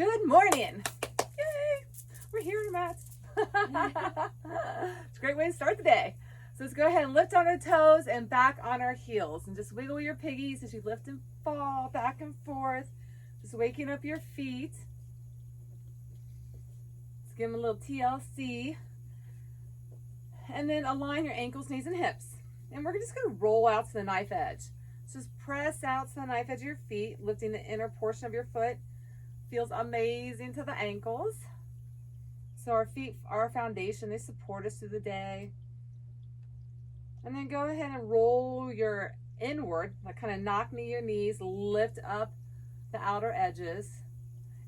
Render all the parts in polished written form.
Good morning. Yay. We're here, Matt. It's a great way to start the day. So let's go ahead and lift on our toes and back on our heels. And just wiggle your piggies as you lift and fall back and forth. Just waking up your feet. Let's give them a little TLC. And then align your ankles, knees, and hips. And we're just going to roll out to the knife edge. So just press out to the knife edge of your feet, lifting the inner portion of your foot. Feels amazing to the ankles. So our feet are our foundation. They support us through the day. And then go ahead and roll your inward, like kind of knock knee your knees, lift up the outer edges,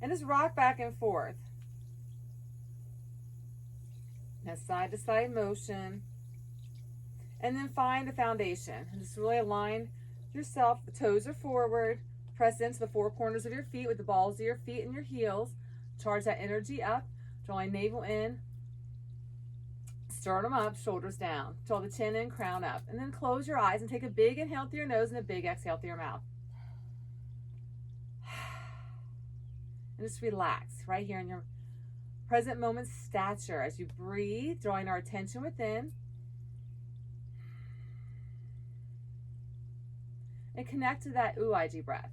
and just rock back and forth. Now side to side motion. And then find the foundation. And just really align yourself. The toes are forward. Press into the four corners of your feet with the balls of your feet and your heels. Charge that energy up. Drawing navel in. Sternum up, shoulders down. Draw the chin in, crown up. And then close your eyes and take a big inhale through your nose and a big exhale through your mouth. And just relax right here in your present moment stature as you breathe, drawing our attention within. And connect to that Ujjayi breath.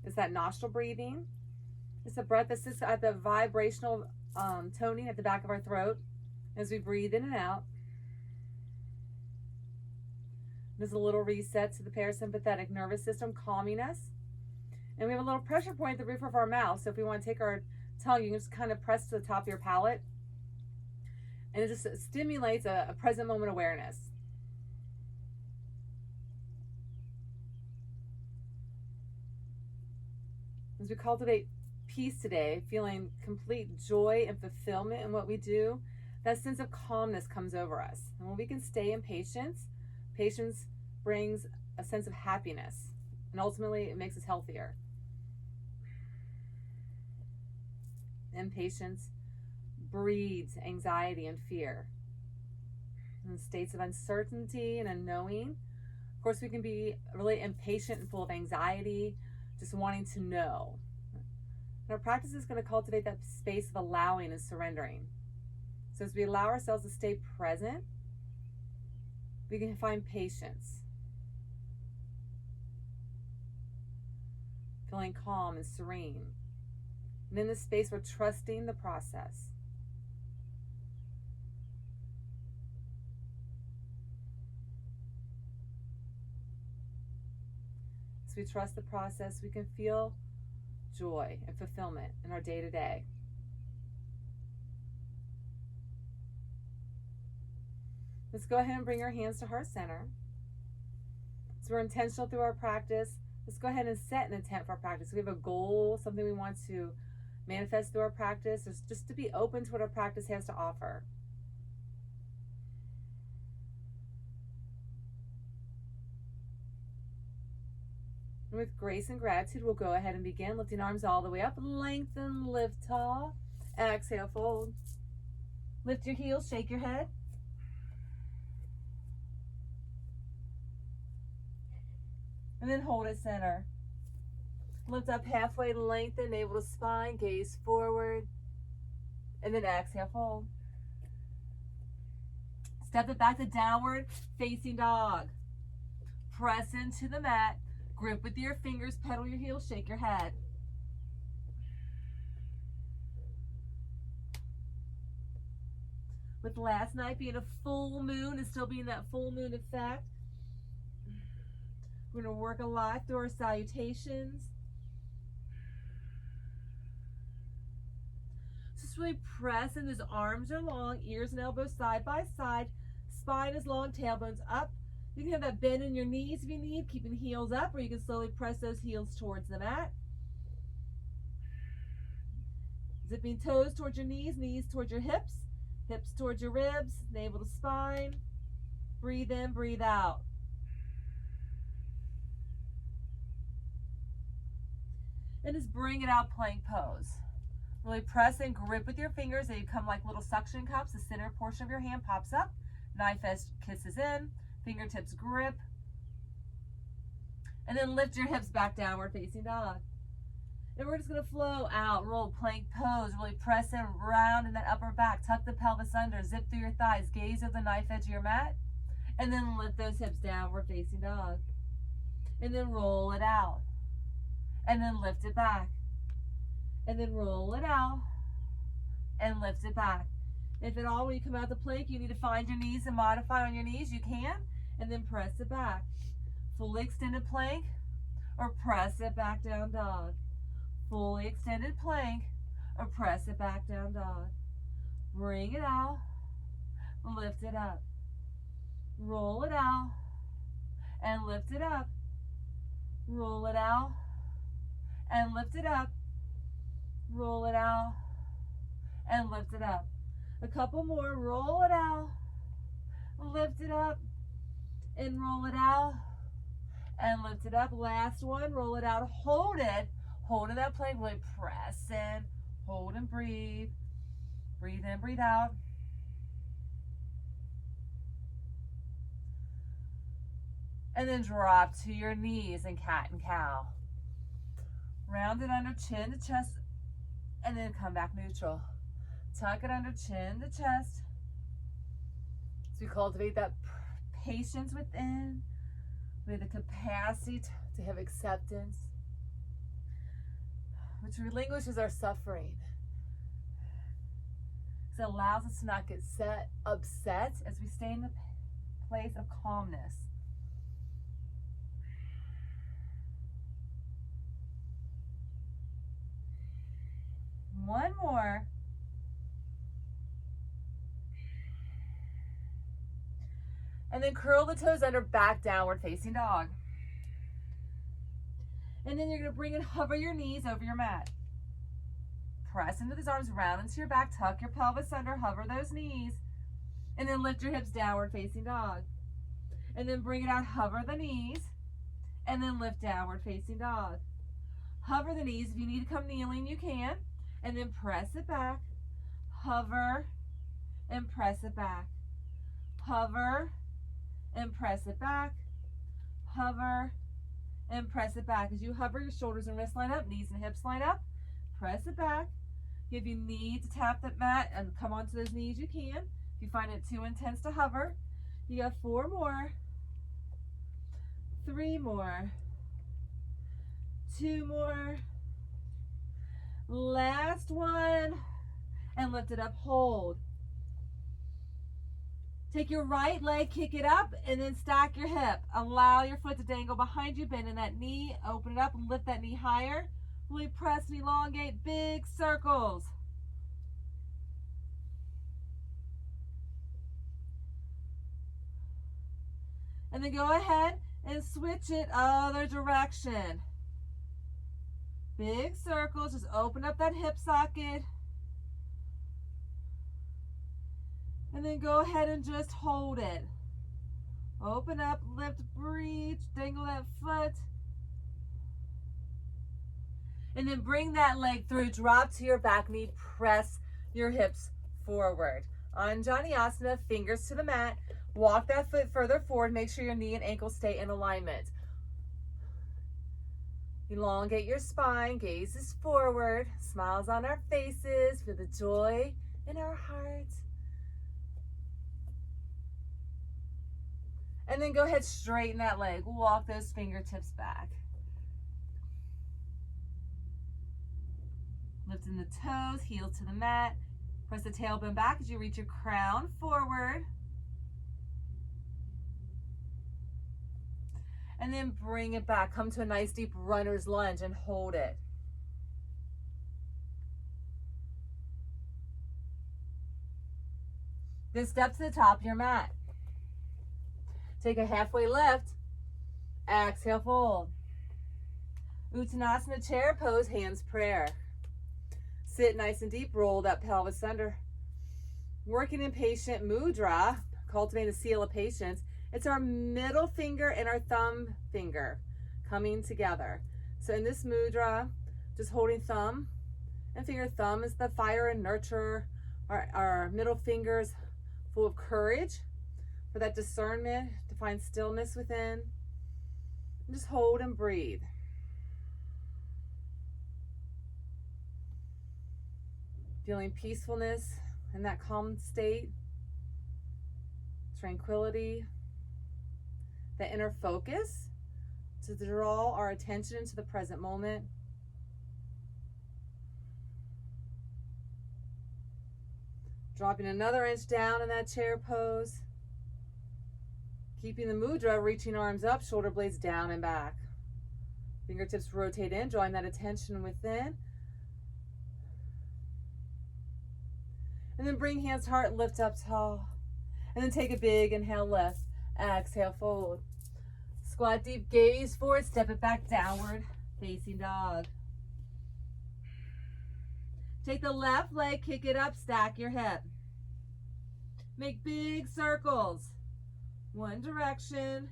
It's that nostril breathing. It's a breath that sits at the vibrational toning at the back of our throat as we breathe in and out. There's a little reset to the parasympathetic nervous system, calming us. And we have a little pressure point at the roof of our mouth. So if we want to take our tongue, you can just kind of press to the top of your palate. And it just stimulates a present moment awareness. As we cultivate peace today, feeling complete joy and fulfillment in what we do, that sense of calmness comes over us. And when we can stay in patience, patience brings a sense of happiness. And ultimately, it makes us healthier. Impatience breeds anxiety and fear. In states of uncertainty and unknowing, of course, we can be really impatient and full of anxiety, just wanting to know. And our practice is going to cultivate that space of allowing and surrendering. So as we allow ourselves to stay present, we can find patience. Feeling calm and serene. And in this space, we're trusting the process. As we trust the process, we can feel joy and fulfillment in our day-to-day. Let's go ahead and bring our hands to heart center. So we're intentional through our practice. Let's go ahead and set an intent for our practice. We have a goal, something we want to manifest through our practice. It's just to be open to what our practice has to offer. And with grace and gratitude, we'll go ahead and begin. Lifting arms all the way up. Lengthen, lift tall. Exhale, fold. Lift your heels, shake your head. And then hold at center. Lift up halfway, lengthen, navel to spine, gaze forward. And then exhale, fold. Step it back to downward facing dog. Press into the mat. Grip with your fingers, pedal your heels, shake your head. With last night being a full moon and still being that full moon effect, we're going to work a lot through our salutations. Just really press, and those arms are long, ears and elbows side by side, spine is long, tailbones up. You can have that bend in your knees if you need, keeping heels up, or you can slowly press those heels towards the mat. Zipping toes towards your knees, knees towards your hips, hips towards your ribs, navel to spine. Breathe in, breathe out. And just bring it out, plank pose. Really press and grip with your fingers. They become like little suction cups. The center portion of your hand pops up. Knife edge kisses in. Fingertips grip. And then lift your hips back, downward facing dog. And we're just going to flow out, roll, plank pose, really press in, round in that upper back, tuck the pelvis under, zip through your thighs, gaze over the knife edge of your mat, and then lift those hips, downward facing dog. And then roll it out, and then lift it back, and then roll it out, and lift it back. If at all when you come out the plank you need to find your knees and modify on your knees, you can, and then press it back. Fully extended plank, or press it back down dog. Fully extended plank, or press it back down dog. Bring it out, lift it up. Roll it out, and lift it up. Roll it out, and lift it up. Roll it out, and lift it up. A couple more. Roll it out, lift it up, and roll it out, and lift it up. Last one. Roll it out. Hold it. Hold in that plank. Really press in. Hold and breathe. Breathe in, breathe out. And then drop to your knees in cat and cow. Round it under, chin to chest, and then come back neutral. Tuck it under, chin to chest. So we cultivate that patience within. We have the capacity to have acceptance, which relinquishes our suffering. Because it allows us to not get upset as we stay in the place of calmness. One more. And then curl the toes under, back downward facing dog. And then you're going to bring and hover your knees over your mat. Press into those arms, round into your back, tuck your pelvis under, hover those knees. And then lift your hips, downward facing dog. And then bring it out, hover the knees. And then lift, downward facing dog. Hover the knees. If you need to come kneeling, you can. And then press it back. Hover and press it back. Hover and press it back. Hover and press it back. As you hover, your shoulders and wrists line up, knees and hips line up. Press it back. If you need to tap that mat and come onto those knees, you can. If you find it too intense to hover, you got 4 more, 3 more, 2 more, last one, and lift it up, hold. Take your right leg, kick it up, and then stack your hip. Allow your foot to dangle behind you, bend in that knee, open it up and lift that knee higher. Really press and elongate, big circles. And then go ahead and switch it other direction. Big circles, just open up that hip socket. And then go ahead and just hold it. Open up, lift, breathe, dangle that foot. And then bring that leg through, drop to your back knee, press your hips forward. Anjaneyasana, fingers to the mat. Walk that foot further forward, make sure your knee and ankle stay in alignment. Elongate your spine, gazes forward, smiles on our faces, feel the joy in our hearts. And then go ahead, straighten that leg. Walk those fingertips back. Lifting the toes, heels to the mat. Press the tailbone back as you reach your crown forward. And then bring it back. Come to a nice deep runner's lunge and hold it. Then step to the top of your mat. Take a halfway lift. Exhale, fold. Uttanasana, chair pose, hands prayer. Sit nice and deep, roll that pelvis under. Working in patient mudra, cultivating the seal of patience. It's our middle finger and our thumb finger coming together. So in this mudra, just holding thumb and finger. Thumb is the fire and nurture. Our middle finger's full of courage for that discernment, to find stillness within. And just hold and breathe. Feeling peacefulness in that calm state, tranquility, the inner focus to draw our attention into the present moment. Dropping another inch down in that chair pose. Keeping the mudra, reaching arms up, shoulder blades down and back. Fingertips rotate in, drawing that attention within. And then bring hands to heart, lift up tall. And then take a big inhale, lift. Exhale, fold. Squat deep, gaze forward, step it back, downward facing dog. Take the left leg, kick it up, stack your hip. Make big circles. One direction.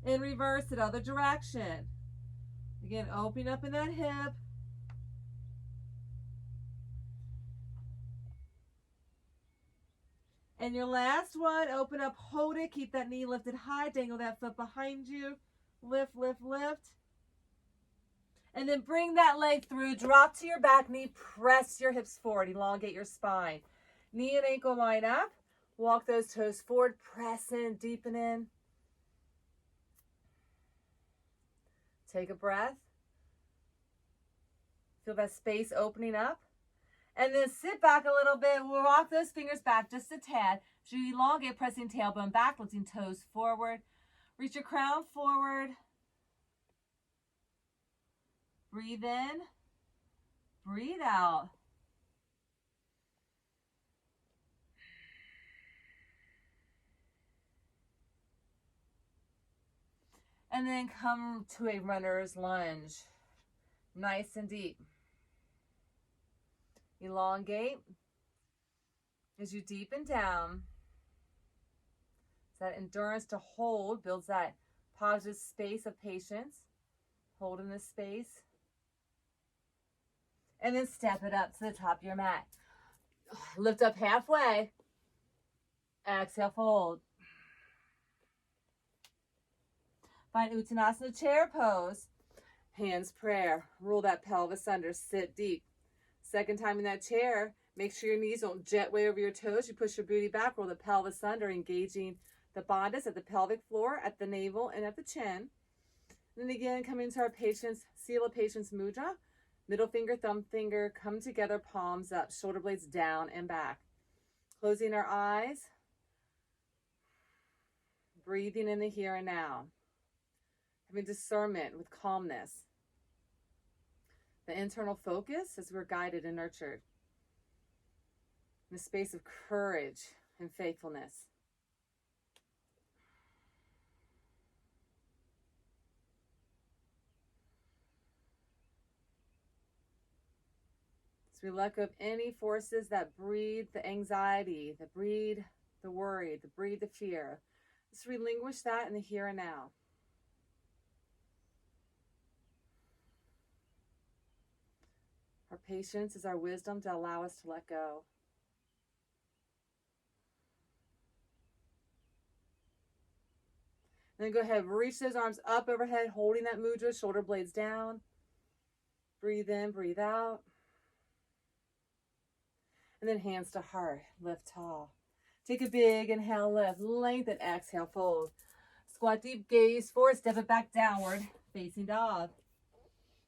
And reverse it, other direction. Again, open up in that hip. And your last one, open up, hold it, keep that knee lifted high, dangle that foot behind you. Lift, lift, lift. And then bring that leg through, drop to your back knee, press your hips forward, elongate your spine. Knee and ankle line up, walk those toes forward, press in, deepen in. Take a breath. Feel that space opening up. And then sit back a little bit, walk those fingers back just a tad. So you elongate, pressing tailbone back, lifting toes forward. Reach your crown forward. Breathe in, breathe out. And then come to a runner's lunge. Nice and deep. Elongate as you deepen down. That endurance to hold builds that positive space of patience. Hold in this space. And then step it up to the top of your mat. Lift up halfway. Exhale, fold. Find Uttanasana chair pose. Hands prayer. Roll that pelvis under. Sit deep. Second time in that chair, make sure your knees don't jet way over your toes. You push your booty back, roll the pelvis under, engaging the bandhas at the pelvic floor, at the navel, and at the chin. And then again, coming into our patience, seal of patience mudra. Middle finger, thumb finger, come together, palms up, shoulder blades down and back. Closing our eyes. Breathing in the here and now. Having discernment with calmness. The internal focus as we're guided and nurtured. In a space of courage and faithfulness. We let go of any forces that breed the anxiety, that breed the worry, that breed the fear. Just relinquish that in the here and now. Our patience is our wisdom to allow us to let go. Then go ahead, reach those arms up overhead, holding that mudra, shoulder blades down. Breathe in, breathe out. And then hands to heart, lift tall. Take a big inhale, lift, lengthen, exhale, fold. Squat deep, gaze forward, step it back downward, facing dog.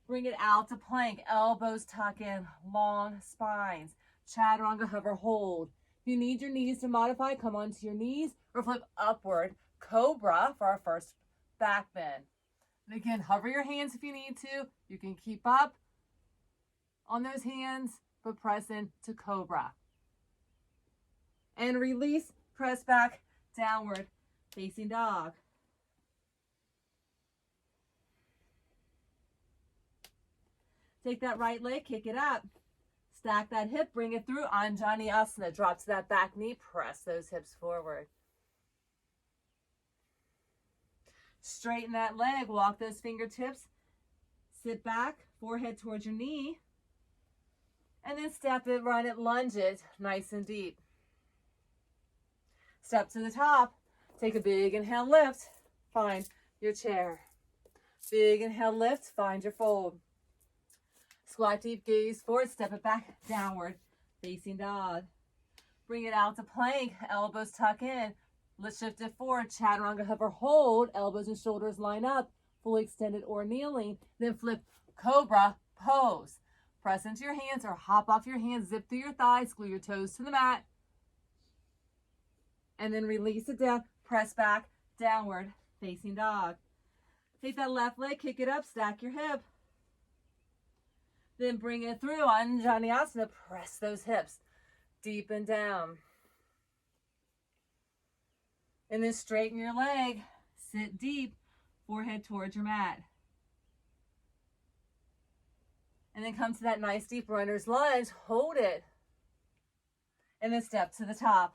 Bring it out to plank, elbows tuck in, long spines. Chaturanga, hover, hold. If you need your knees to modify, come onto your knees or flip upward. Cobra for our first back bend. And again, hover your hands if you need to. You can keep up on those hands, but press into cobra. And release, press back, downward, facing dog. Take that right leg, kick it up. Stack that hip, bring it through, Anjani Asana. Drop to that back knee, press those hips forward. Straighten that leg, walk those fingertips. Sit back, forehead towards your knee. And then step it, run it, lunge it, nice and deep. Step to the top. Take a big inhale, lift. Find your chair. Big inhale, lift, find your fold. Squat deep, gaze forward, step it back, downward, facing dog. Bring it out to plank, elbows tuck in. Let's shift it forward, chaturanga hover, hold, elbows and shoulders line up, fully extended or kneeling. Then flip cobra, pose. Press into your hands or hop off your hands, zip through your thighs, glue your toes to the mat. And then release it down, press back, downward, facing dog. Take that left leg, kick it up, stack your hip. Then bring it through, Anjaneyasana, press those hips deep and down. And then straighten your leg, sit deep, forehead towards your mat. And then come to that nice deep runner's lunge, hold it. And then step to the top.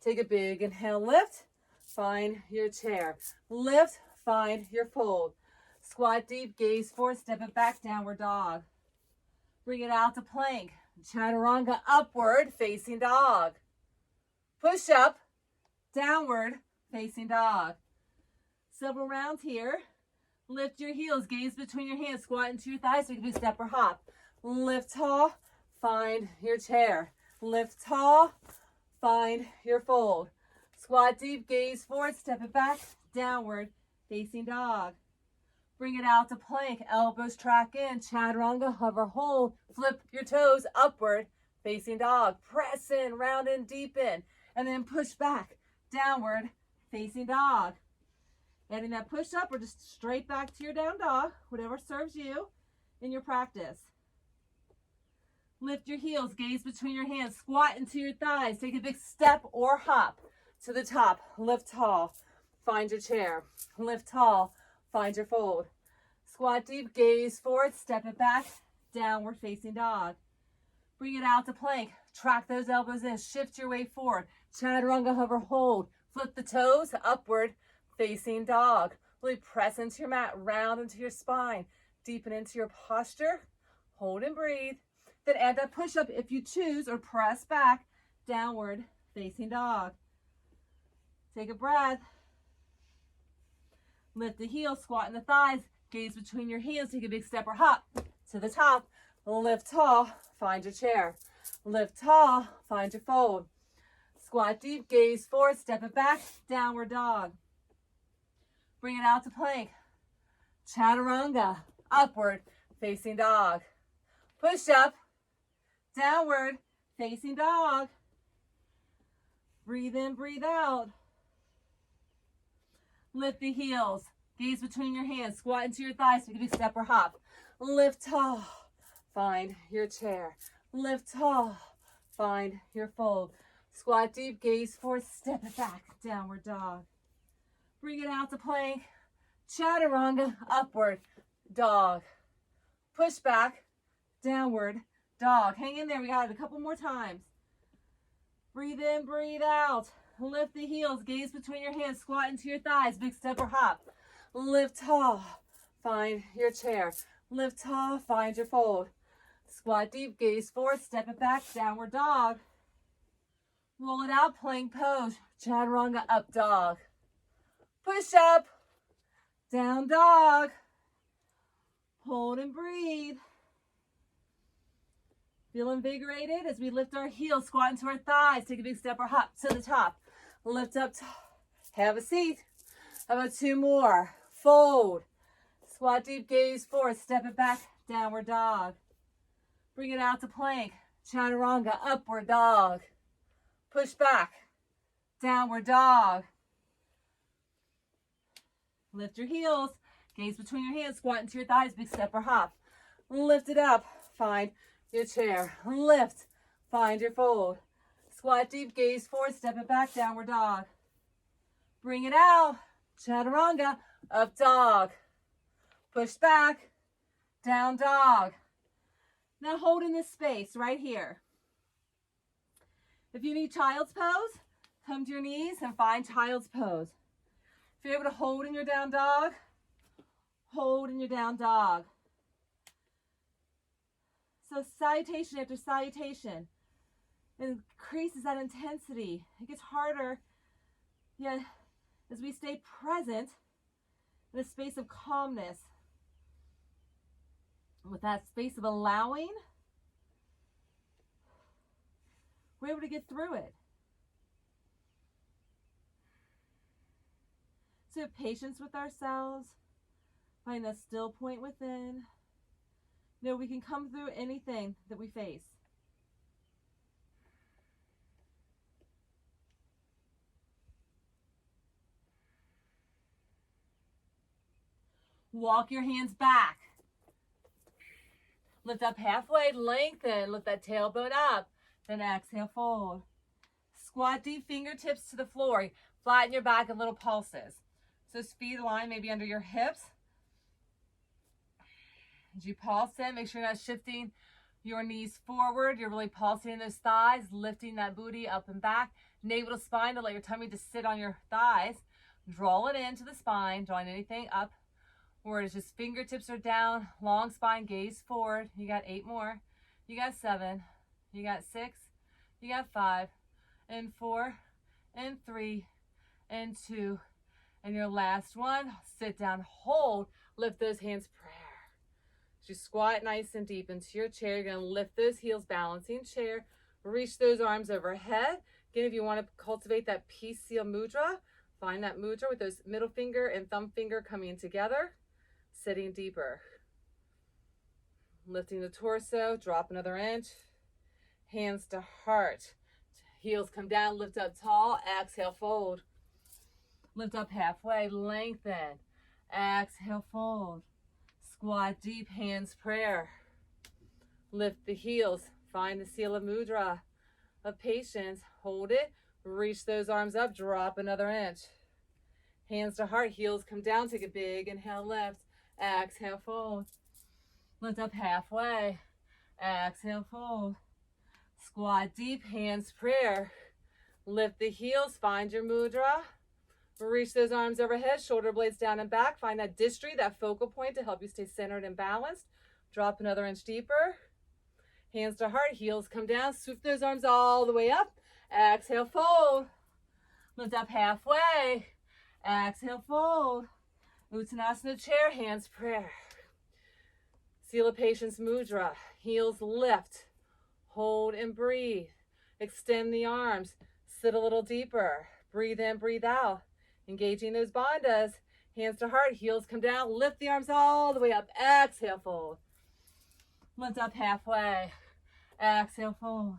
Take a big inhale, lift, find your chair. Lift, find your fold. Squat deep, gaze forward, step it back, downward dog. Bring it out to plank. Chaturanga, upward, facing dog. Push up, downward, facing dog. Several rounds here. Lift your heels, gaze between your hands, squat into your thighs, so you can do step or hop. Lift tall, find your chair. Lift tall, find your fold. Squat deep, gaze forward, step it back, downward, facing dog. Bring it out to plank, elbows track in, chaturanga, hover, hold, flip your toes upward, facing dog. Press in, round in, deep in, and then push back, downward, facing dog. Adding that push up or just straight back to your down dog, whatever serves you in your practice. Lift your heels, gaze between your hands, squat into your thighs, take a big step or hop to the top. Lift tall, find your chair. Lift tall, find your fold. Squat deep, gaze forward, step it back, downward facing dog. Bring it out to plank, track those elbows in, shift your way forward. Chaturanga, hover, hold, flip the toes upward, facing dog. Really press into your mat, round into your spine, deepen into your posture, hold and breathe. Then add that push up if you choose, or press back, downward facing dog. Take a breath. Lift the heels, squat in the thighs, gaze between your hands, take a big step or hop to the top. Lift tall, find your chair. Lift tall, find your fold. Squat deep, gaze forward, step it back, downward dog. Bring it out to plank. Chaturanga, upward, facing dog. Push up, downward, facing dog. Breathe in, breathe out. Lift the heels, gaze between your hands, squat into your thighs, take a big step or hop. Lift tall, find your chair. Lift tall, find your fold. Squat deep, gaze forward, step it back, downward dog. Bring it out to plank. Chaturanga, upward dog. Push back, downward dog. Hang in there, we got it a couple more times. Breathe in, breathe out. Lift the heels, gaze between your hands, squat into your thighs, big step or hop. Lift tall, find your chair. Lift tall, find your fold. Squat deep, gaze forward, step it back, downward dog. Roll it out, plank pose. Chaturanga, up dog. Push up, down dog. Hold and breathe. Feel invigorated as we lift our heels, squat into our thighs, take a big step or hop to the top. Lift up, have a seat. How about two more? Fold. Squat deep, gaze forward, step it back, downward dog. Bring it out to plank. Chaturanga, upward dog. Push back, downward dog. Lift your heels, gaze between your hands, squat into your thighs, big step or hop. Lift it up, find your chair. Lift, find your fold. Squat deep, gaze forward, step it back, downward dog. Bring it out, chaturanga, up dog. Push back, down dog. Now hold in this space right here. If you need child's pose, come to your knees and find child's pose. If you're able to hold in your down dog, hold in your down dog. So salutation after salutation. It increases that intensity. It gets harder, yet as we stay present in a space of calmness, With that space of allowing, we're able to get through it. So patience with ourselves, find that still point within. Know we can come through anything that we face. Walk your hands back. Lift up halfway, lengthen, lift that tailbone up. Then exhale, fold. Squat deep, fingertips to the floor. Flatten your back in little pulses. So feet aligned maybe under your hips. As you pulse in, make sure you're not shifting your knees forward. You're really pulsing those thighs, lifting that booty up and back. Navel to spine to let your tummy just sit on your thighs. Draw it into the spine, drawing anything up. Or it's just fingertips are down, long spine, gaze forward. You got 8 more. You got 7. You got 6. You got 5. And 4. And 3. And 2. And your last one, sit down, hold, lift those hands, prayer. As you squat nice and deep into your chair, you're gonna lift those heels, balancing chair, reach those arms overhead. Again, if you wanna cultivate that peace seal mudra, find that mudra with those middle finger and thumb finger coming together, sitting deeper. Lifting the torso, drop another inch, hands to heart. Heels come down, lift up tall, exhale, fold. Lift up halfway, lengthen. Exhale, fold. Squat deep, hands prayer. Lift the heels, find the seal of mudra of patience. Hold it, reach those arms up, drop another inch. Hands to heart, heels come down, take a big inhale, lift. Exhale, fold. Lift up halfway. Exhale, fold. Squat deep, hands prayer. Lift the heels, find your mudra. Reach those arms overhead, shoulder blades down and back. Find that distri, that focal point to help you stay centered and balanced. Drop another inch deeper. Hands to heart, heels come down. Swoop those arms all the way up. Exhale, fold. Lift up halfway. Exhale, fold. Uttanasana chair, hands prayer. Seal of patience mudra. Heels lift. Hold and breathe. Extend the arms. Sit a little deeper. Breathe in, breathe out. Engaging those bandhas. Hands to heart, heels come down. Lift the arms all the way up. Exhale, fold. Lift up halfway. Exhale, fold.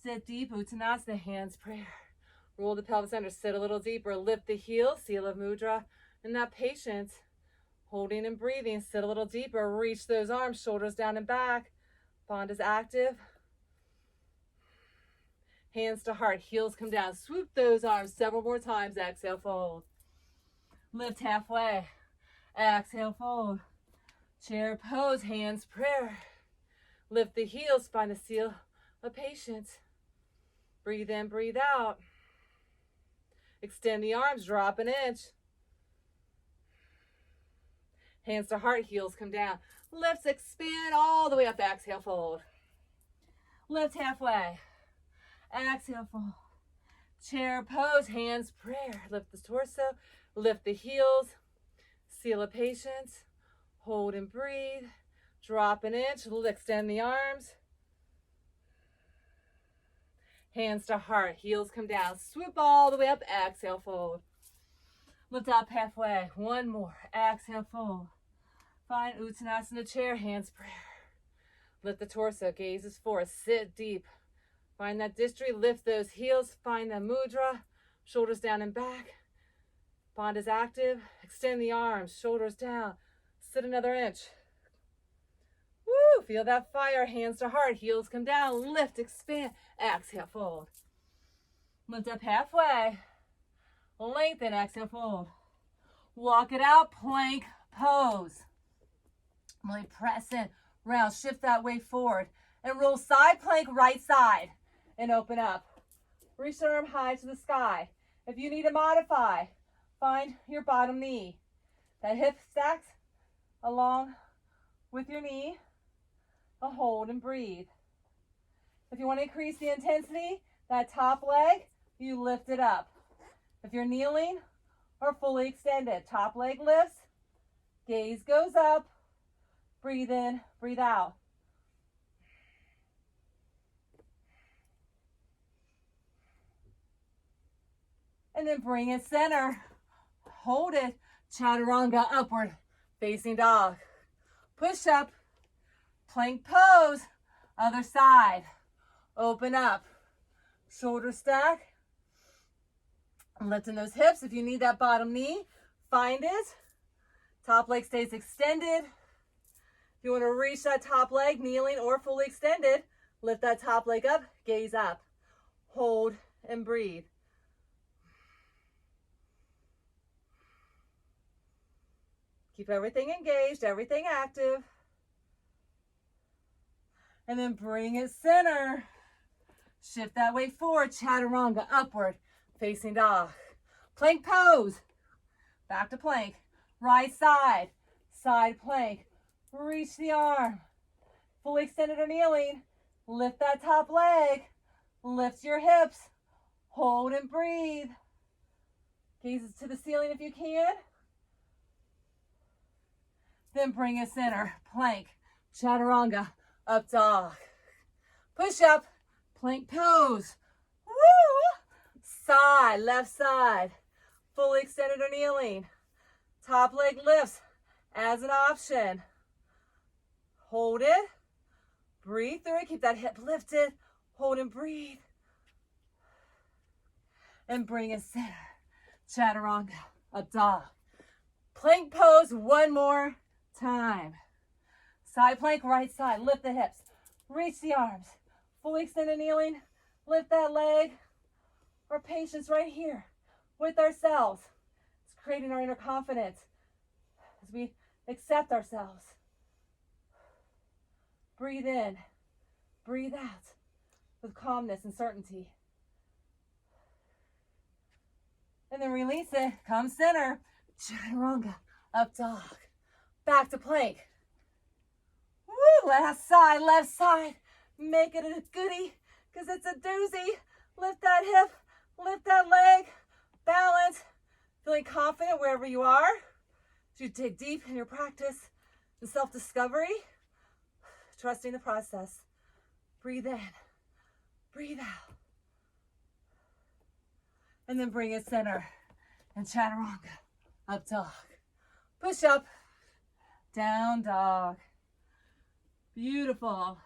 Sit deep, Uttanasana, hands prayer. Roll the pelvis under, sit a little deeper. Lift the heels, seal of mudra. And that patience, holding and breathing. Sit a little deeper. Reach those arms, shoulders down and back. Bandhas active. Hands to heart, heels come down. Swoop those arms several more times. Exhale, fold. Lift halfway. Exhale, fold. Chair pose, hands prayer. Lift the heels, find the seal of patience. Breathe in, breathe out. Extend the arms, drop an inch. Hands to heart, heels come down. Lifts, expand all the way up. Exhale, fold. Lift halfway. Exhale, fold. Chair pose, hands prayer. Lift the torso, lift the heels. Seal of patience. Hold and breathe. Drop an inch, extend the arms. Hands to heart, heels come down. Swoop all the way up. Exhale, fold. Lift up halfway. One more. Exhale, fold. Find Uttanasana chair, hands prayer. Lift the torso, gazes forward. Sit deep. Find that distri, lift those heels, find that mudra, shoulders down and back. Bandhas active, extend the arms, shoulders down, sit another inch. Woo, feel that fire, hands to heart, heels come down, lift, expand, exhale, fold. Lift up halfway, lengthen, exhale, fold. Walk it out, plank pose. Really press in, round, shift that weight forward, and roll side plank, right side. And open up. Reach the arm high to the sky. If you need to modify, find your bottom knee. That hip stacks along with your knee. A hold and breathe. If you want to increase the intensity, that top leg, you lift it up. If you're kneeling or fully extended, top leg lifts, gaze goes up, Breathe in, breathe out. And then bring it center. Hold it. Chaturanga, upward facing dog. Push up. Plank pose. Other side. Open up. Shoulder stack. I'm lifting those hips. If you need that bottom knee, find it. Top leg stays extended. If you want to reach that top leg, kneeling or fully extended, lift that top leg up, gaze up. Hold and breathe. Keep everything engaged, everything active. And then bring it center. Shift that weight forward, chaturanga, upward, facing dog. Plank pose. Back to plank. Right side, side plank. Reach the arm. Fully extended or kneeling. Lift that top leg. Lift your hips. Hold and breathe. Gaze to the ceiling if you can. Then bring it center. Plank, chaturanga, up dog. Push up, plank pose. Woo! Side, left side. Fully extended or kneeling. Top leg lifts as an option. Hold it. Breathe through it. Keep that hip lifted. Hold and breathe. And bring it center. Chaturanga, up dog. Plank pose one more time. Side plank, right side. Lift the hips. Reach the arms. Fully extended kneeling. Lift that leg. Our patience right here with ourselves. It's creating our inner confidence as we accept ourselves. Breathe in. Breathe out with calmness and certainty. And then release it. Come center. Chaturanga. Up dog. Back to plank. Woo! Last side, left side. Make it a goodie because it's a doozy. Lift that hip. Lift that leg. Balance. Feeling confident wherever you are. As you dig deep in your practice and self-discovery. Trusting the process. Breathe in. Breathe out. And then bring it center. And chaturanga. Up dog. Push up. Down dog. Beautiful.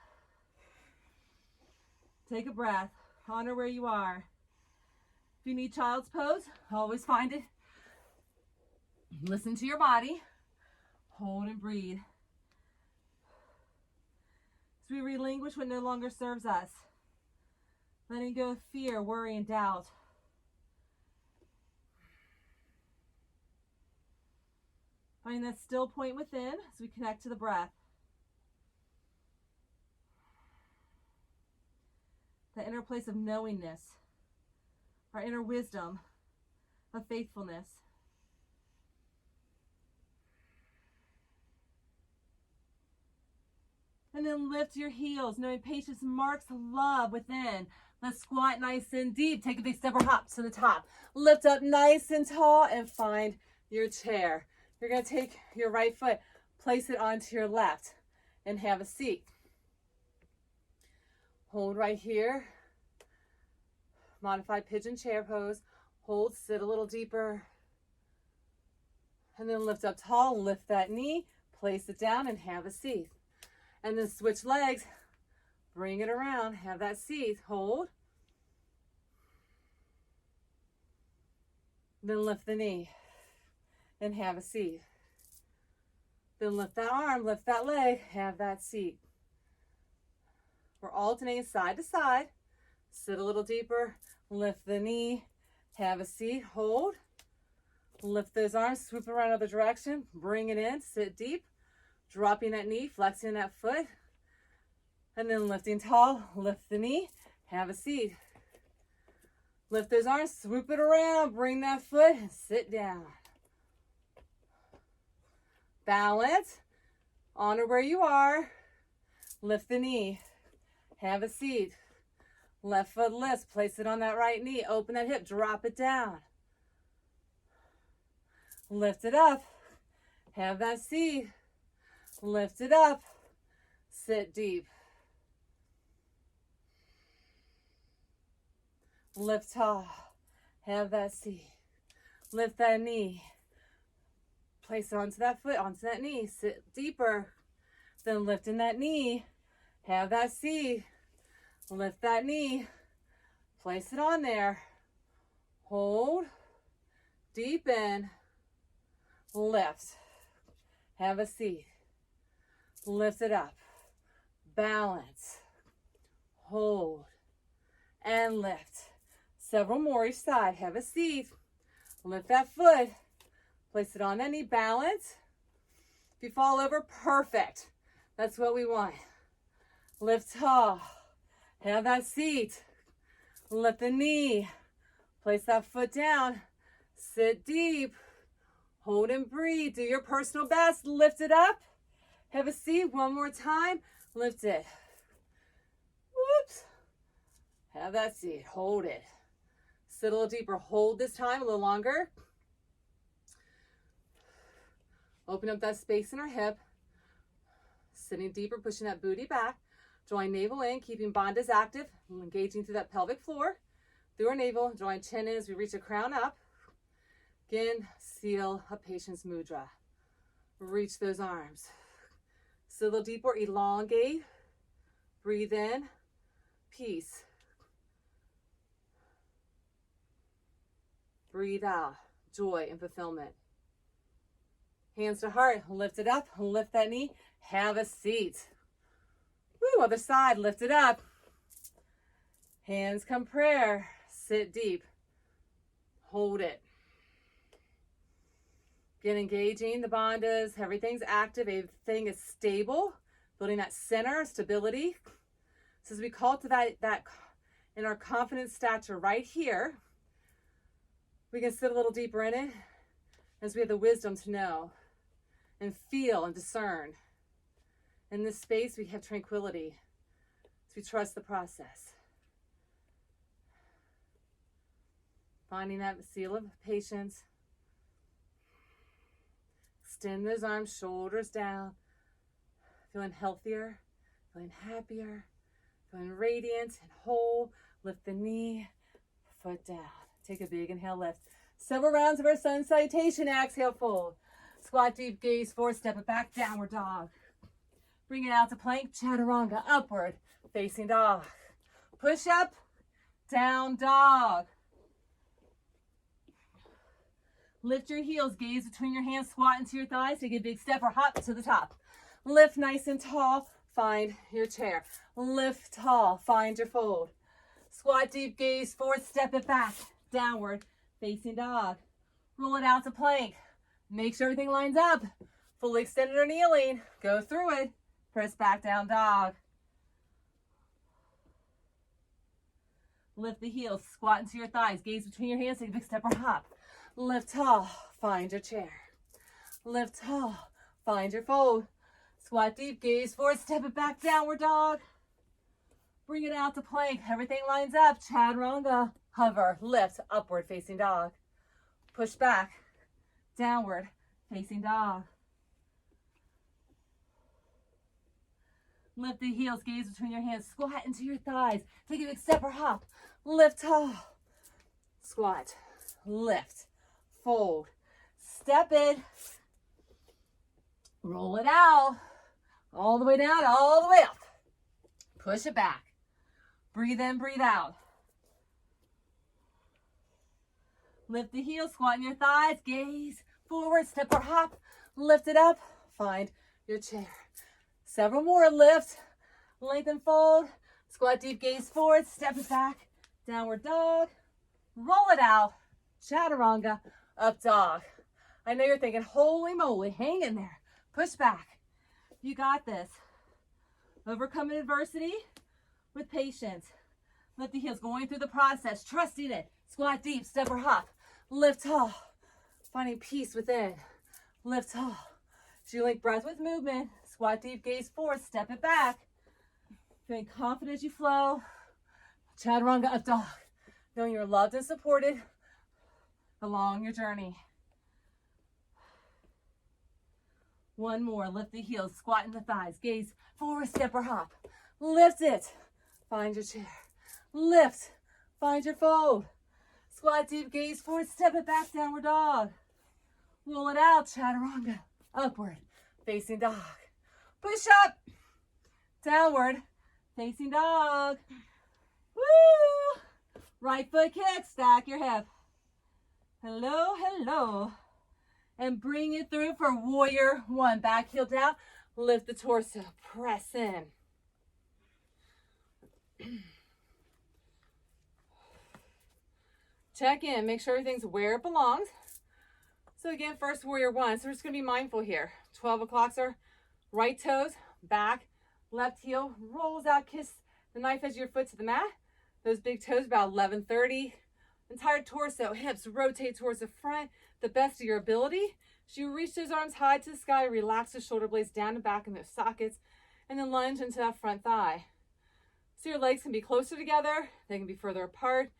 Take a breath. Honor where you are. If you need child's pose, always find it. Listen to your body. Hold and breathe. As we relinquish what no longer serves us. Letting go of fear, worry, and doubt. Find that still point within as we connect to the breath. That inner place of knowingness, our inner wisdom of faithfulness. And then lift your heels, knowing patience marks love within. Let's squat nice and deep. Take a big step or hop to the top. Lift up nice and tall and find your chair. You're going to take your right foot, place it onto your left, and have a seat. Hold right here. Modified pigeon chair pose. Hold, sit a little deeper. And then lift up tall, lift that knee, place it down, and have a seat. And then switch legs, bring it around, have that seat, hold. Then lift the knee and have a seat. Then lift that arm, lift that leg, have that seat. We're alternating side to side. Sit a little deeper, lift the knee, have a seat, hold. Lift those arms, swoop around other direction, bring it in, sit deep. Dropping that knee, flexing that foot, and then lifting tall, lift the knee, have a seat. Lift those arms, swoop it around, bring that foot, and sit down. Balance, honor where you are, lift the knee, have a seat. Left foot lifts, place it on that right knee, open that hip, drop it down. Lift it up, have that seat. Lift it up. Sit deep. Lift tall. Have that seat. Lift that knee. Place it onto that foot, onto that knee. Sit deeper. Then lifting that knee. Have that seat. Lift that knee. Place it on there. Hold. Deepen. Lift. Have a seat. Lift it up. Balance. Hold. And lift. Several more each side. Have a seat. Lift that foot. Place it on that knee. Balance. If you fall over, perfect. That's what we want. Lift tall. Have that seat. Lift the knee. Place that foot down. Sit deep. Hold and breathe. Do your personal best. Lift it up. Have a seat. One more time. Lift it. Whoops. Have that seat. Hold it. Sit a little deeper. Hold this time a little longer. Open up that space in our hip. Sitting deeper, pushing that booty back. Drawing navel in, keeping bandhas active. Engaging through that pelvic floor. Through our navel, drawing chin in as we reach the crown up. Again, seal a patience mudra. Reach those arms. Sit a little deeper, elongate. Breathe in. Peace. Breathe out. Joy and fulfillment. Hands to heart. Lift it up. Lift that knee. Have a seat. Woo, other side. Lift it up. Hands come prayer. Sit deep. Hold it. Get engaging the bandhas. Everything's active. Everything is stable. Building that center, stability. So as we cultivate that in our confidence stature right here, we can sit a little deeper in it as we have the wisdom to know and feel and discern. In this space, we have tranquility as we trust the process. Finding that seal of patience. Extend those arms, shoulders down. Feeling healthier, feeling happier, feeling radiant and whole. Lift the knee, foot down. Take a big inhale, lift. Several rounds of our sun salutation. Exhale, fold. Squat deep, gaze forward, step it back, downward dog. Bring it out to plank, chaturanga, upward, facing dog. Push up, down dog. Lift your heels, gaze between your hands, squat into your thighs, take a big step or hop to the top. Lift nice and tall, find your chair. Lift tall, find your fold. Squat deep, gaze forward, step it back, downward, facing dog. Roll it out to plank. Make sure everything lines up. Fully extended or kneeling. Go through it. Press back down dog. Lift the heels, squat into your thighs, gaze between your hands, take a big step or hop. Lift tall, find your chair. Lift tall, find your fold. Squat deep, gaze forward, step it back, downward dog. Bring it out to plank. Everything lines up. Chaturanga, hover, lift, upward facing dog. Push back, downward facing dog. Lift the heels, gaze between your hands, squat into your thighs. Take a big step or hop. Lift tall, squat, lift, fold, step it, roll it out, all the way down, all the way up. Push it back. Breathe in, breathe out. Lift the heels, squat in your thighs, gaze forward, step or hop, lift it up, find your chair. Several more, lift, lengthen, fold, squat deep, gaze forward, step it back, downward dog, roll it out, chaturanga, up dog. I know you're thinking, holy moly, hang in there, push back. You got this. Overcoming adversity with patience. Lift the heels, going through the process, trusting it. Squat deep, step or hop, lift tall, finding peace within. Lift tall. So you link breath with movement. Squat deep, gaze forward, step it back. Feeling confident as you flow. Chaturanga up dog. Knowing you're loved and supported along your journey. One more. Lift the heels, squat in the thighs. Gaze forward, step or hop. Lift it. Find your chair. Lift. Find your fold. Squat deep, gaze forward, step it back, downward dog. Roll it out, chaturanga. Upward, facing dog. Push up. Downward, facing dog. Woo! Right foot kick, stack your hip. Hello, hello. And bring it through for warrior one. Back heel down, lift the torso, press in. Check in, make sure everything's where it belongs. So again, first warrior one. So we're just gonna be mindful here. 12 o'clock's our right toes, back, left heel, rolls out, kiss the knife edge of your foot to the mat. Those big toes about 11:30. Entire torso, hips rotate towards the front, the best of your ability. So you reach those arms high to the sky, relax the shoulder blades down and back in those sockets, and then lunge into that front thigh. So your legs can be closer together, they can be further apart.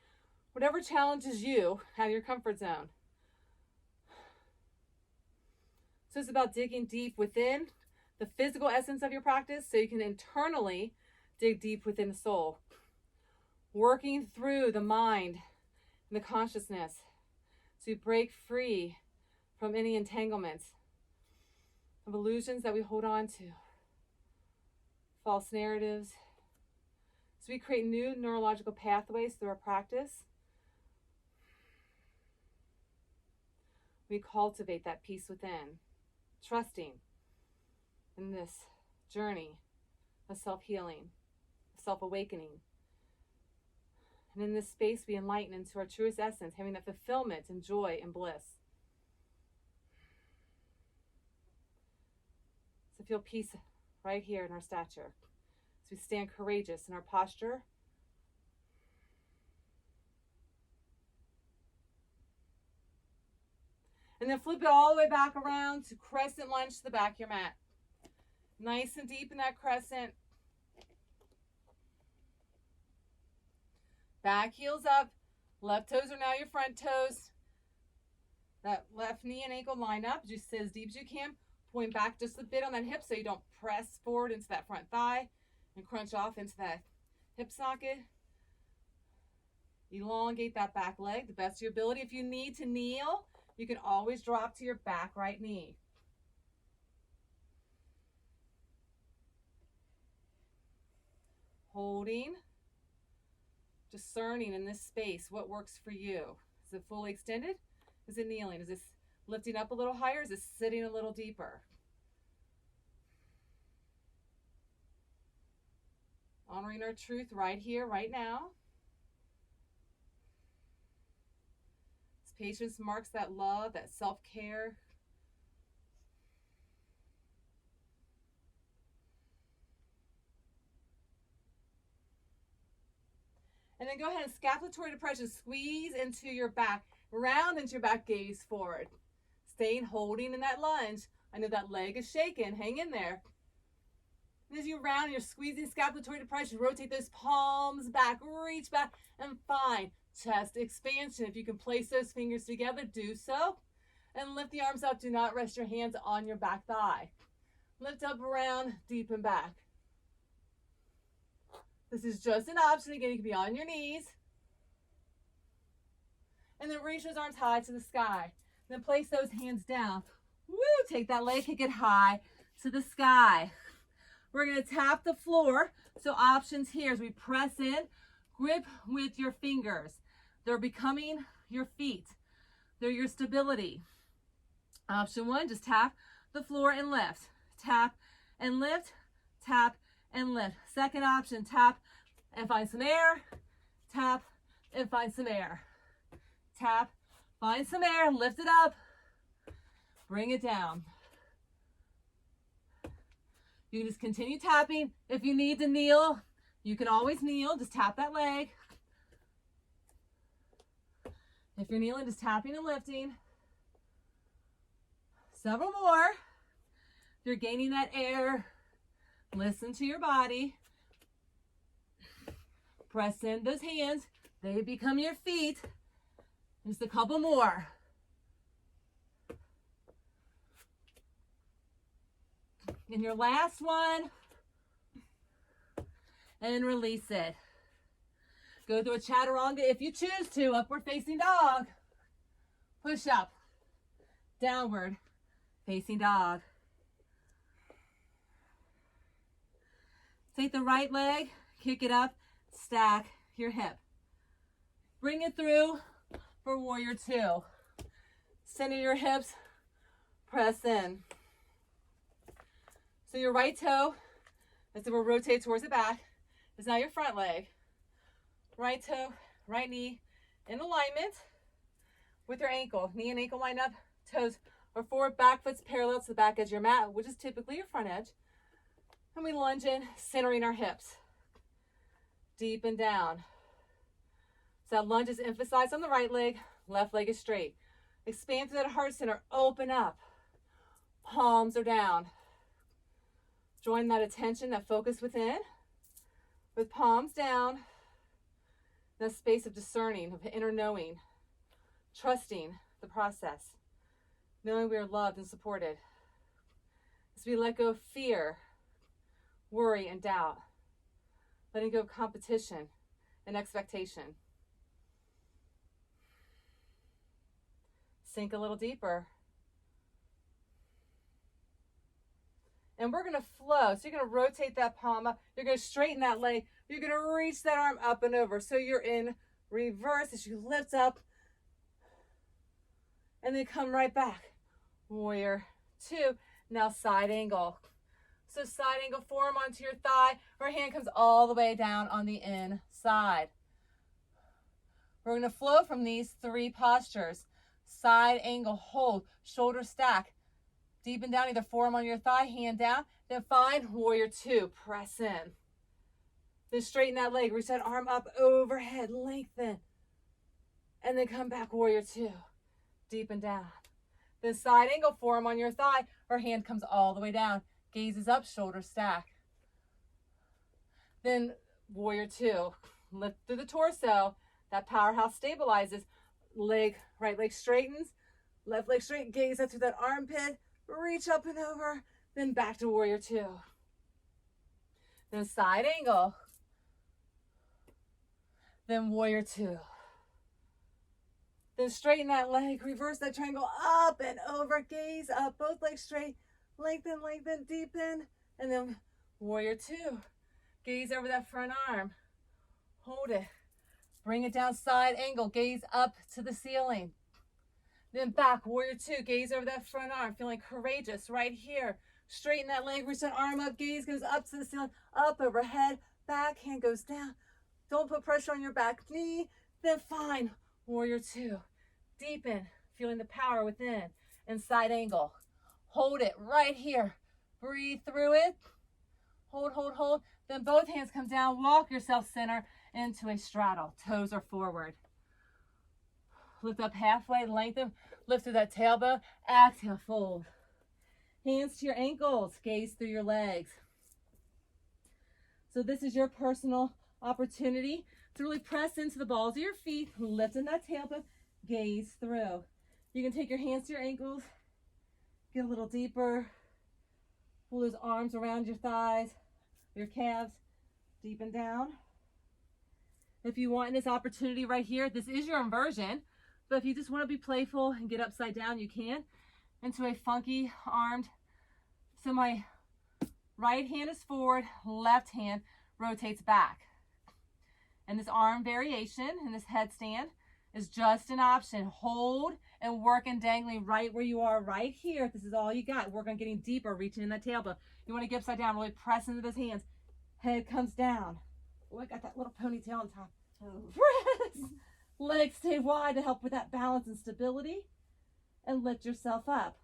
Whatever challenges you out of your comfort zone. So it's about digging deep within the physical essence of your practice so you can internally dig deep within the soul. Working through the mind and the consciousness so you break free from any entanglements of illusions that we hold on to, false narratives. So we create new neurological pathways through our practice. We cultivate that peace within, trusting in this journey of self-healing, self-awakening. And in this space, we enlighten into our truest essence, having that fulfillment and joy and bliss. So feel peace right here in our stature. So we stand courageous in our posture. And then flip it all the way back around to crescent lunge to the back of your mat. Nice and deep in that crescent. Back heels up. Left toes are now your front toes. That left knee and ankle line up. Just sit as deep as you can. Point back just a bit on that hip so you don't press forward into that front thigh and crunch off into that hip socket. Elongate that back leg the best of your ability. If you need to kneel, you can always drop to your back right knee. Holding, discerning in this space what works for you. Is it fully extended? Is it kneeling? Is this lifting up a little higher? Is it sitting a little deeper? Honoring our truth right here, right now. Patience marks that love, that self-care. And then go ahead and scapulatory depression. Squeeze into your back, round into your back, gaze forward. Staying holding in that lunge. I know that leg is shaking. Hang in there. And as you round, you're squeezing scapulatory depression. Rotate those palms back, reach back, and find chest expansion. If you can place those fingers together, do so. And lift the arms up. Do not rest your hands on your back thigh. Lift up, around, deep and back. This is just an option. Again, you can be on your knees. And then reach those arms high to the sky. Then place those hands down. Woo! Take that leg, kick it high to the sky. We're going to tap the floor. So options here as we press in. Grip with your fingers. They're becoming your feet. They're your stability. Option one, just tap the floor and lift. Tap and lift. Tap and lift. Second option, tap and find some air. Tap and find some air. Tap, find some air, lift it up. Bring it down. You can just continue tapping. If you need to kneel, you can always kneel. Just tap that leg. If you're kneeling, just tapping and lifting. Several more. If you're gaining that air, listen to your body. Press in those hands. They become your feet. Just a couple more. And your last one. And release it. Go through a chaturanga if you choose to. Upward facing dog. Push up. Downward facing dog. Take the right leg, kick it up, stack your hip. Bring it through for warrior two. Center your hips, press in. So your right toe, as it will rotate towards the back, is now your front leg. Right toe, right knee in alignment with your ankle. Knee and ankle line up, toes are forward, back foot's parallel to the back edge of your mat, which is typically your front edge. And we lunge in, centering our hips. Deep and down. So that lunge is emphasized on the right leg, left leg is straight. Expand through that heart center, open up. Palms are down. Join that attention, that focus within, with palms down. That space of discerning, of inner knowing, trusting the process, knowing we are loved and supported. As we let go of fear, worry, and doubt, letting go of competition and expectation. Sink a little deeper. And we're going to flow. So you're going to rotate that palm up. You're going to straighten that leg. You're going to reach that arm up and over. So you're in reverse as you lift up and then come right back. Warrior two. Now side angle. So side angle, forearm onto your thigh. Our hand comes all the way down on the inside. We're going to flow from these three postures. Side angle, hold, shoulder stack. Deepen down, either forearm on your thigh, hand down. Then find warrior two, press in. Then straighten that leg, reach that arm up overhead, lengthen. And then come back, warrior two, deepen down. Then side angle, forearm on your thigh, or hand comes all the way down. Gaze is up, shoulder stack. Then warrior two, lift through the torso. That powerhouse stabilizes. Leg, right leg straightens, left leg straight, gaze up through that armpit, reach up and over, then back to warrior two. Then side angle. Then warrior two. Then straighten that leg, reverse that triangle, up and over, gaze up, both legs straight, lengthen, lengthen, deepen, and then warrior two. Gaze over that front arm, hold it. Bring it down, side angle, gaze up to the ceiling. Then back, warrior two, gaze over that front arm, feeling courageous right here. Straighten that leg, reach that arm up, gaze goes up to the ceiling, up overhead, back, hand goes down. Don't put pressure on your back knee. Then find warrior two. Deepen, feeling the power within. And side angle. Hold it right here. Breathe through it. Hold, hold, hold. Then both hands come down, walk yourself center into a straddle. Toes are forward. Lift up halfway, lengthen, lift through that tailbone. Exhale, fold. Hands to your ankles, gaze through your legs. So this is your personal opportunity to really press into the balls of your feet, lifting that tailbone, gaze through. You can take your hands to your ankles, get a little deeper, pull those arms around your thighs, your calves, deepen down. If you want this opportunity right here, this is your inversion, but if you just want to be playful and get upside down, you can, into a funky armed. So my right hand is forward, left hand rotates back. And this arm variation and this headstand is just an option. Hold and work and dangling right where you are right here. This is all you got. Work on getting deeper, reaching in that tailbone. You want to get upside down, really press into those hands. Head comes down. Oh, I got that little ponytail on top. Oh. Press. Legs stay wide to help with that balance and stability. And lift yourself up.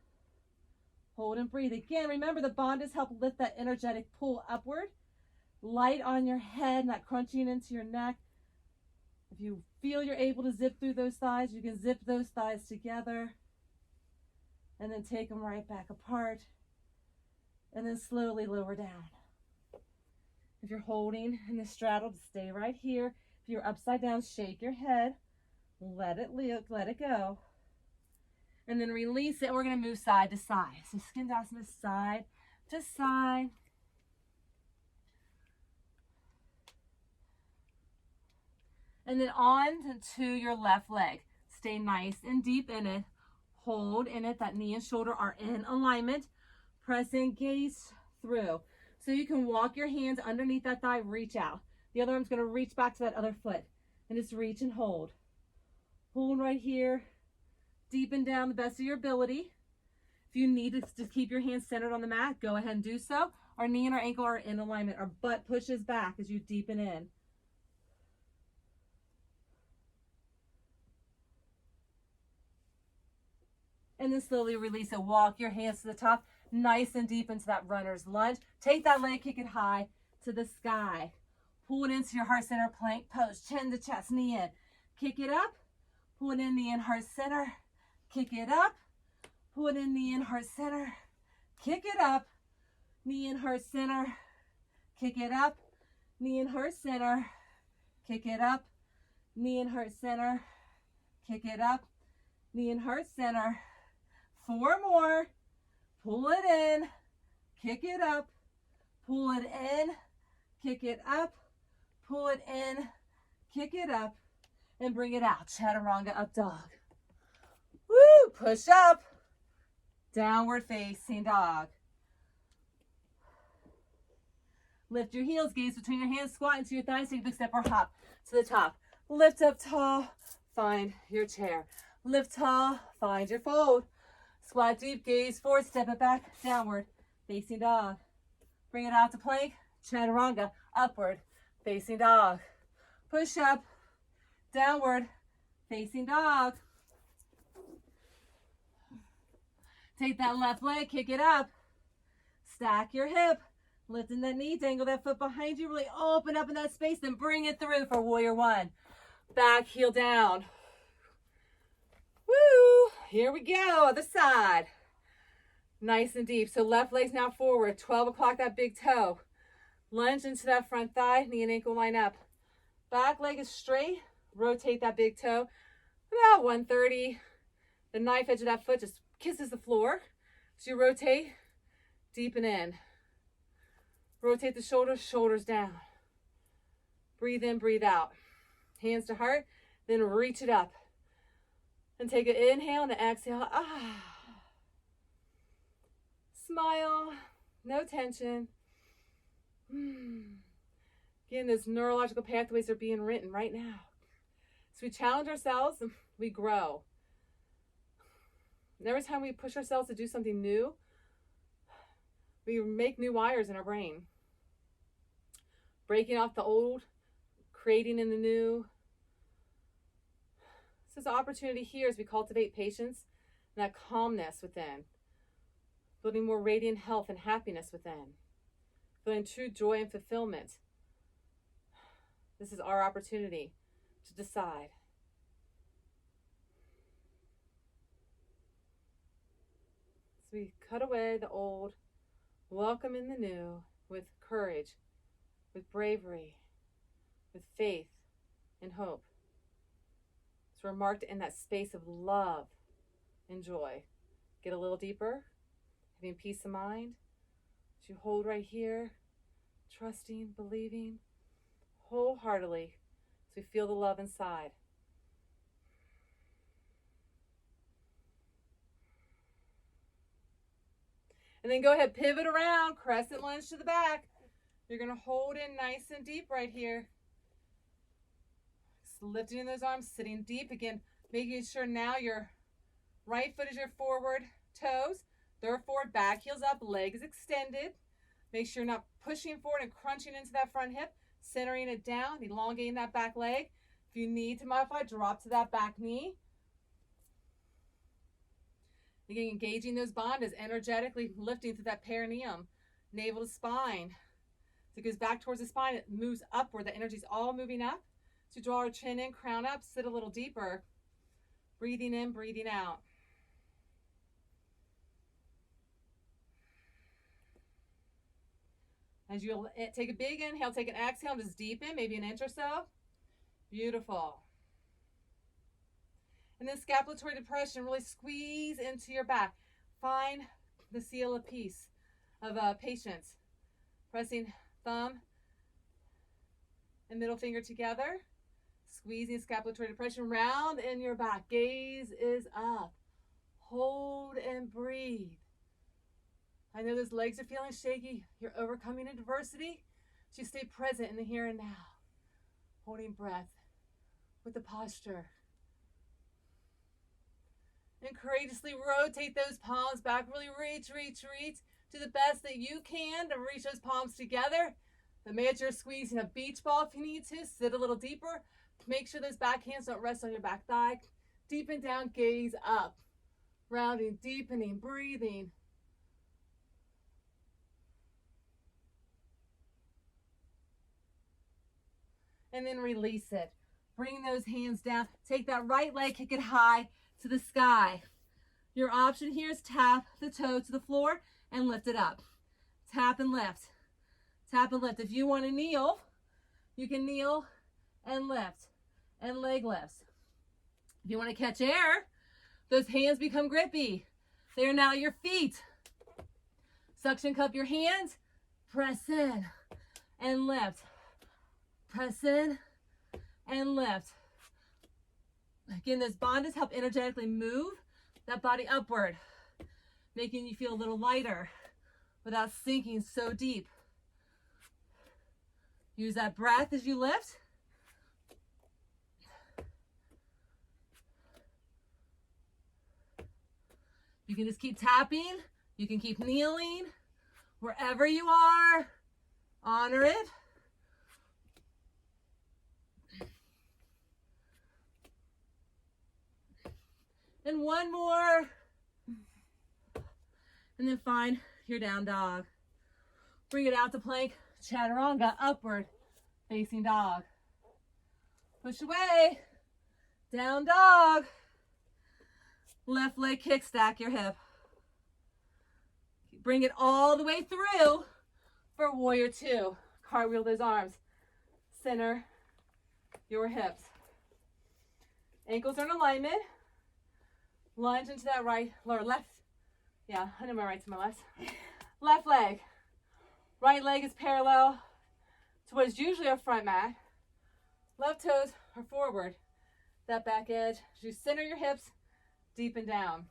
Hold and breathe. Again, remember the bandhas help lift that energetic pull upward. Light on your head, not crunching into your neck. If you feel you're able to zip through those thighs, you can zip those thighs together. And then take them right back apart. And then slowly lower down. If you're holding in the straddle, stay right here. If you're upside down, shake your head. Let it go. And then release it. We're going to move side to side. So Skindasana, side to side. And then on to your left leg. Stay nice and deep in it. Hold in it. That knee and shoulder are in alignment. Press in, gaze through. So you can walk your hands underneath that thigh, reach out. The other arm's going to reach back to that other foot. And just reach and hold. Hold right here. Deepen down the best of your ability. If you need to just keep your hands centered on the mat, go ahead and do so. Our knee and our ankle are in alignment. Our butt pushes back as you deepen in. And then slowly release it. Walk your hands to the top, nice and deep into that runner's lunge. Take that leg, kick it high to the sky. Pull it into your heart center plank pose. Chin to chest, knee in. Kick it up. Pull it in, knee in, heart center. Kick it up. Pull it in, knee in, heart center. Kick it up. Knee in, heart center. Kick it up. Knee in, heart center. Kick it up. Knee in, heart center. Kick it up. Knee in, heart center. 4 more. Pull it in. Kick it up. Pull it in. Kick it up. Pull it in. Kick it up. And bring it out. Chaturanga up dog. Woo! Push up. Downward facing dog. Lift your heels, gaze between your hands, squat into your thighs, take a big step or hop to the top. Lift up tall, find your chair. Lift tall, find your fold. Squat deep, gaze forward, step it back, downward, facing dog. Bring it out to plank, chaturanga, upward, facing dog. Push up, downward, facing dog. Take that left leg, kick it up. Stack your hip, lifting that knee, dangle that foot behind you, really open up in that space, then bring it through for warrior one. Back heel down. Woo! Here we go, other side. Nice and deep. So left leg's now forward, 12 o'clock that big toe. Lunge into that front thigh, knee and ankle line up. Back leg is straight, rotate that big toe. About 130. The knife edge of that foot just kisses the floor. So you rotate, deepen in. Rotate the shoulders, shoulders down. Breathe in, breathe out. Hands to heart, then reach it up. And take an inhale and an exhale. Ah. Smile, no tension. Again, those neurological pathways are being written right now. So we challenge ourselves, we grow. And every time we push ourselves to do something new, we make new wires in our brain. Breaking off the old, creating in the new. This is an opportunity here as we cultivate patience and that calmness within. Building more radiant health and happiness within. Feeling true joy and fulfillment. This is our opportunity to decide. So we cut away the old, welcome in the new with courage, with bravery, with faith and hope. So we're marked in that space of love and joy. Get a little deeper, having peace of mind. So you hold right here, trusting, believing wholeheartedly. So we feel the love inside. And then go ahead, pivot around, crescent lunge to the back. You're going to hold in nice and deep right here. Just lifting those arms, sitting deep. Again, making sure now your right foot is your forward toes. Third forward, back heels up, legs extended. Make sure you're not pushing forward and crunching into that front hip. Centering it down, elongating that back leg. If you need to modify, drop to that back knee. Again, engaging those bandhas, energetically lifting through that perineum, navel to spine. So it goes back towards the spine, it moves upward, the energy's all moving up. So draw our chin in, crown up, sit a little deeper. Breathing in, breathing out. As you take a big inhale, take an exhale, just deepen, maybe an inch or so. Beautiful. And then scapulatory depression, really squeeze into your back. Find the seal of peace. of patience. Pressing thumb and middle finger together. Squeezing scapulatory depression, round in your back. Gaze is up. Hold and breathe. I know those legs are feeling shaky. You're overcoming adversity. So you stay present in the here and now. Holding breath with the posture. And courageously rotate those palms back. Really reach, reach, reach. Do the best that you can to reach those palms together. Imagine you're squeezing a beach ball if you need to. Sit a little deeper. Make sure those back hands don't rest on your back thigh. Deepen down, gaze up. Rounding, deepening, breathing. And then release it. Bring those hands down. Take that right leg, kick it high to the sky. Your option here is tap the toe to the floor and lift it up. Tap and lift. Tap and lift. If you want to kneel, you can kneel and lift and leg lifts. If you want to catch air, those hands become grippy. They are now your feet. Suction cup your hands, press in and lift. Press in and lift. Again, those bandhas help energetically move that body upward, making you feel a little lighter without sinking so deep. Use that breath as you lift. You can just keep tapping. You can keep kneeling. Wherever you are, honor it. And one more. And then find your down dog. Bring it out to plank, chaturanga, upward facing dog. Push away, down dog. Left leg kick, stack your hip. Bring it all the way through for warrior two. Cartwheel those arms. Center your hips. Ankles are in alignment. Lunge into that right, lower left. Yeah, I know my right to my left. Left leg. Right leg is parallel to what is usually our front mat. Left toes are forward. That back edge. As you center your hips, deepen down.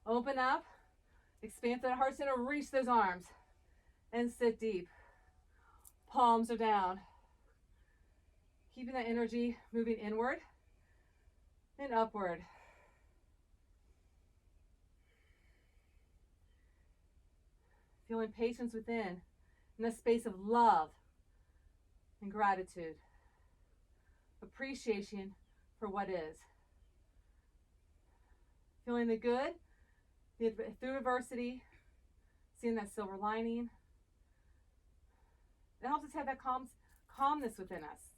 Open up. Expand that heart center. Reach those arms. And sit deep. Palms are down. Keeping that energy moving inward and upward. Feeling patience within, in a space of love and gratitude. Appreciation for what is. Feeling the good through adversity, seeing that silver lining. It helps us have that calmness within us.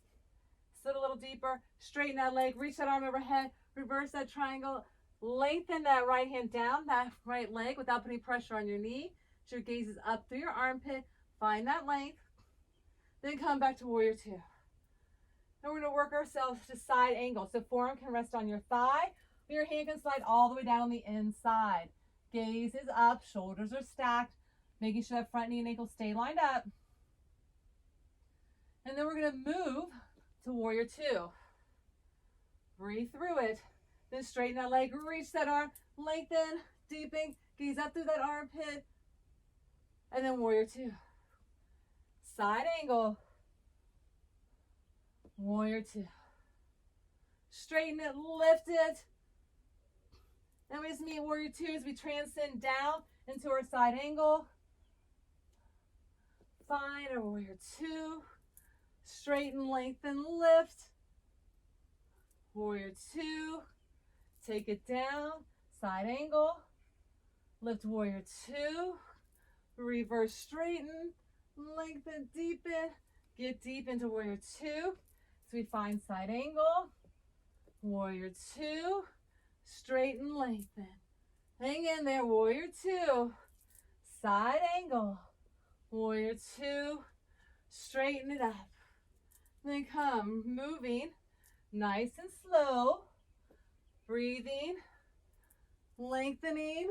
Sit a little deeper, straighten that leg, reach that arm overhead, reverse that triangle, lengthen that right hand down that right leg without putting pressure on your knee. Your gaze is up through your armpit. Find that length. Then come back to warrior two. Then we're going to work ourselves to side angle. So forearm can rest on your thigh. Your hand can slide all the way down on the inside. Gaze is up. Shoulders are stacked. Making sure that front knee and ankle stay lined up. And then we're going to move to warrior two. Breathe through it. Then straighten that leg. Reach that arm. Lengthen. Deepen. Gaze up through that armpit. And then warrior two. Side angle. Warrior two. Straighten it, lift it. Then we just meet warrior two as we transcend down into our side angle. Find our warrior two. Straighten, lengthen, lift. Warrior two. Take it down. Side angle. Lift warrior two. Reverse straighten, lengthen, deepen, get deep into warrior two. So we find side angle, warrior two, straighten, lengthen. Hang in there, warrior two, side angle, warrior two, straighten it up. Then come, moving, nice and slow, breathing, lengthening,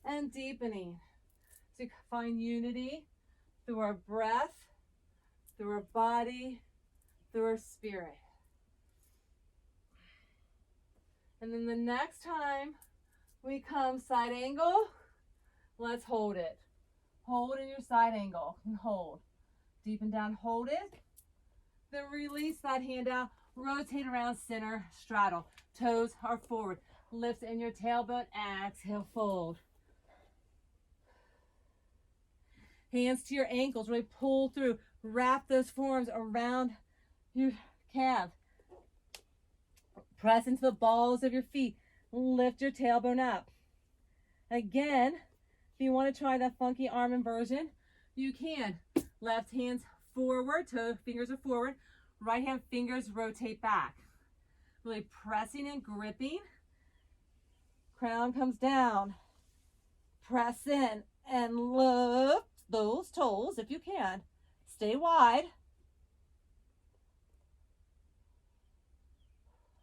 and deepening. to find unity through our breath, through our body, through our spirit. And then the next time we come side angle, let's hold it. Hold in your side angle and hold. Deep and down, hold it. Then release that hand out. Rotate around center, straddle. Toes are forward. Lift in your tailbone. Exhale, fold. Hands to your ankles. Really pull through. Wrap those forearms around your calf. Press into the balls of your feet. Lift your tailbone up. Again, if you want to try that funky arm inversion, you can. Left hand's forward, toe fingers are forward. Right hand fingers rotate back. Really pressing and gripping. Crown comes down. Press in and lift those toes if you can. Stay wide.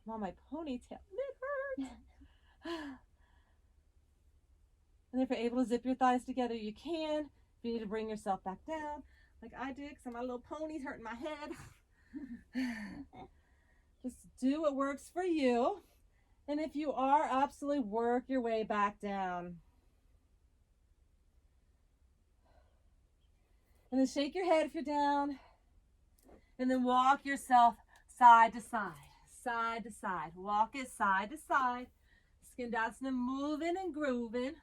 I'm on my ponytail. It hurts. And if you're able to zip your thighs together, you can. If you need to bring yourself back down, like I did, because my little pony's hurting my head. Just do what works for you. And if you are, absolutely work your way back down. And then shake your head if you're down. And then walk yourself side to side. Side to side. Walk it side to side. Skandasana, moving and grooving.